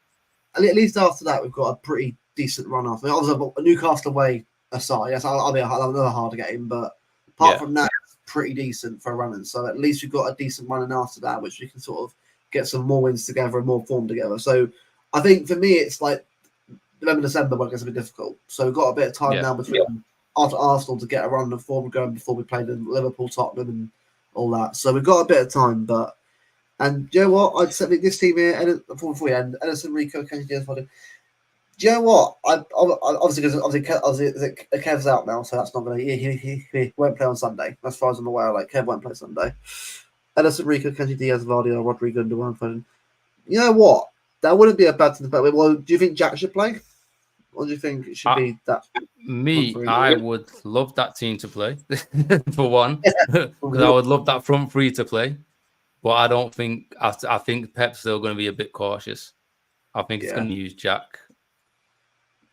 At least after that, we've got a pretty decent run off. I mean, obviously, Newcastle away aside, yes, I'll be another hard game, but apart from that, it's pretty decent for running. So at least we've got a decent running after that, which we can sort of get some more wins together and more form together. So I think for me, it's like November, December when it gets a bit difficult. So we've got a bit of time now between after Arsenal to get a run of form going before we play the Liverpool, Tottenham, and all that. So we've got a bit of time, but. And do you know what? I'd say this team here, before we end, Edison, Rico, Kenji, do you know what? Obviously, Kev's out now, so that's not going to. He won't play on Sunday. As far as I'm aware, like Kev won't play Sunday. Edison, Rico, Kenji, Diaz, Vardio, Rodrigo, and Duan. You know what? That wouldn't be a bad thing. But well, do you think Jack should play, or do you think it should be that? I would love that team to play for one, because I would love that front three to play. But I don't think I think Pep's still going to be a bit cautious. I think he's going to use Jack.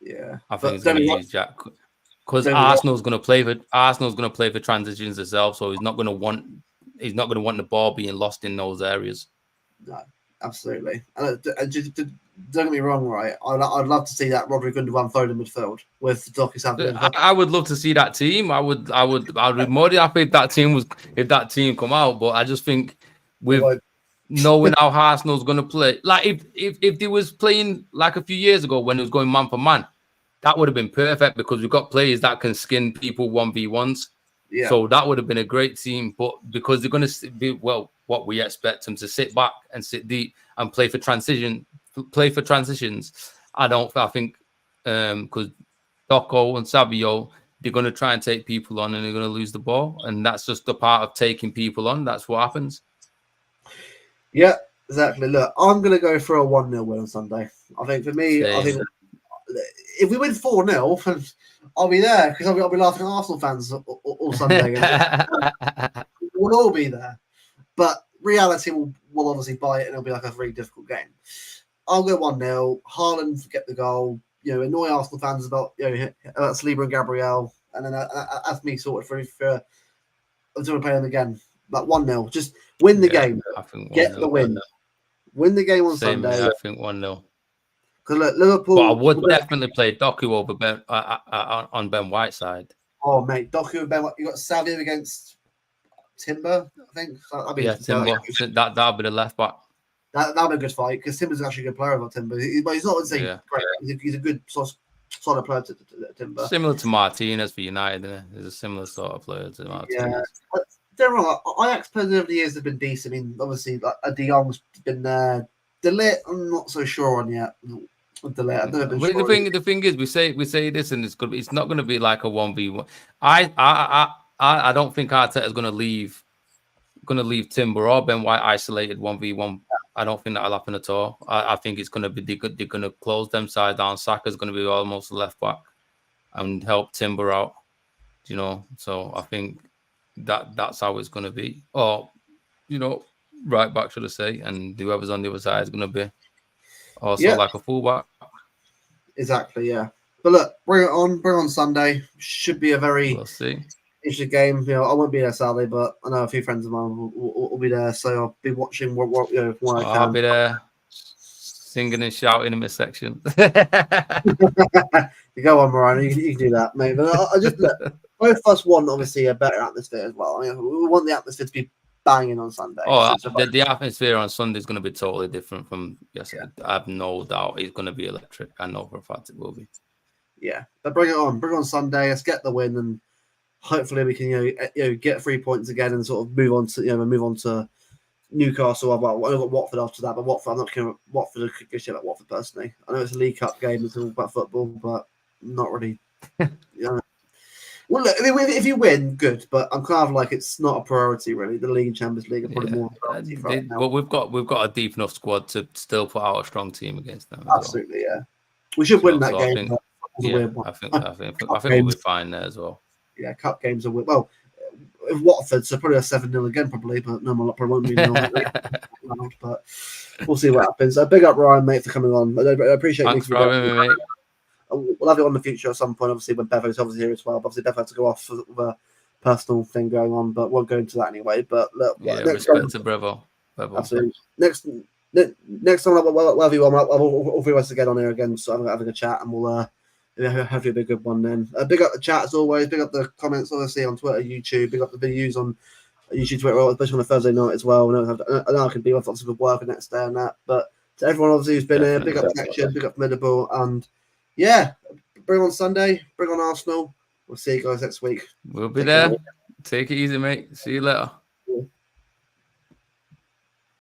Yeah, I think he's going to use Jack because Arsenal's going to play for transitions itself. So he's not going to want the ball being lost in those areas. No, absolutely. And don't get me wrong, right? I'd love to see that Rodrigo Gundogan thrown in midfield with Docky Savage. I would love to see that team. I'd be more than happy if that team come out. But I just think. With knowing how Arsenal's going to play, like if they was playing like a few years ago when it was going man for man, that would have been perfect because we've got players that can skin people 1v1s. Yeah. So that would have been a great team. But because they're going to be what we expect them to sit back and sit deep and play for transitions. I think because Doco and Savio, they're going to try and take people on and they're going to lose the ball, and that's just the part of taking people on. That's what happens. Yeah, exactly. Look, I'm going to go for a 1-0 win on Sunday. I think for me, I think if we win 4-0, I'll be there because I'll be laughing at Arsenal fans all Sunday. We'll all be there. But reality will obviously buy it and it'll be like a very difficult game. I'll go 1-0. Haaland get the goal. You know, annoy Arsenal fans about Saliba and Gabriel, and then that's me sorted for until we play them again. Like 1-0. Just win the game. Get the win. Win the game on Sunday. I think 1-0. Because look, Liverpool. But I would definitely play Doku over Ben on Ben White's side. Oh, mate, Doku and Ben, you got Savio against Timber, I think. So, I mean, Yeah, Timber. That'll be the left back. That'll be a good fight because Timber's actually a good player about Timber. But he's not saying great. He's a good solid player to Timber. Similar to Martinez for United, isn't it? He's a similar sort of player to Martinez. Yeah. Don't wrong. Ajax players over the years have been decent. I mean, obviously, like De Jong's been there. De Ligt, I'm not so sure on yet. De Ligt, I've never been sure. The thing is, we say this, and it's not going to be like a 1v1. I don't think Arteta's going to leave Timber or Ben White isolated 1v1. I don't think that'll happen at all. I think it's going to be they're going to close them side down. Saka's going to be almost left back and help Timber out. You know, so I think that's how it's going to be. Or, you know, right back, should I say, and whoever's on the other side is going to be also like a fullback. Exactly, yeah. But look, bring it on Sunday. Should be a very interesting game. You know, I won't be there sadly, but I know a few friends of mine will be there, so I'll be watching what I can. I'll be there singing and shouting in my section. You go on, Mariah. You can do that, mate. But I just look, both of us want obviously a better atmosphere as well. I mean, we want the atmosphere to be banging on Sunday. Oh, the atmosphere on Sunday is going to be totally different from yesterday. I have no doubt it's going to be electric. I know for a fact it will be. Yeah, but bring it on Sunday. Let's get the win, and hopefully we can get 3 points again and sort of move on to Newcastle. Well, I've got Watford after that, but Watford, I'm not going to Watford. I give shit about Watford personally. I know it's a League Cup game, it's all about football, but not really. Well, look, if you win, good, but I'm kind of like it's not a priority really. The League and Champions League are probably more priority for right now. Well, we've got a deep enough squad to still put out a strong team against them. Absolutely, yeah. We should win that game. I think we'll be fine there as well. Yeah, cup games are well. If Watford, so probably a 7-0 again, probably, but no, probably won't be round, but we'll see what happens. Big up Ryan, mate, for coming on. I appreciate Thanks for having me, mate. We'll have it on the future at some point, obviously, when Bevo's obviously here as well. But obviously, Bevo had to go off with a personal thing going on, but we'll go into that anyway. But look, respect to Bevo. Absolutely. Next time we'll have you on. All three of us to get on here again, so having a chat, and we'll hopefully be a good one then. Big up the chat as always. Big up the comments, obviously, on Twitter, YouTube. Big up the videos on YouTube, Twitter, especially on a Thursday night as well. I know I can be off obviously with work the next day and that, but to everyone obviously who's been here, big up Connection, big up Formidable, and yeah, bring on Sunday, bring on Arsenal. We'll see you guys next week. We'll be there. Take it easy, mate. See you later.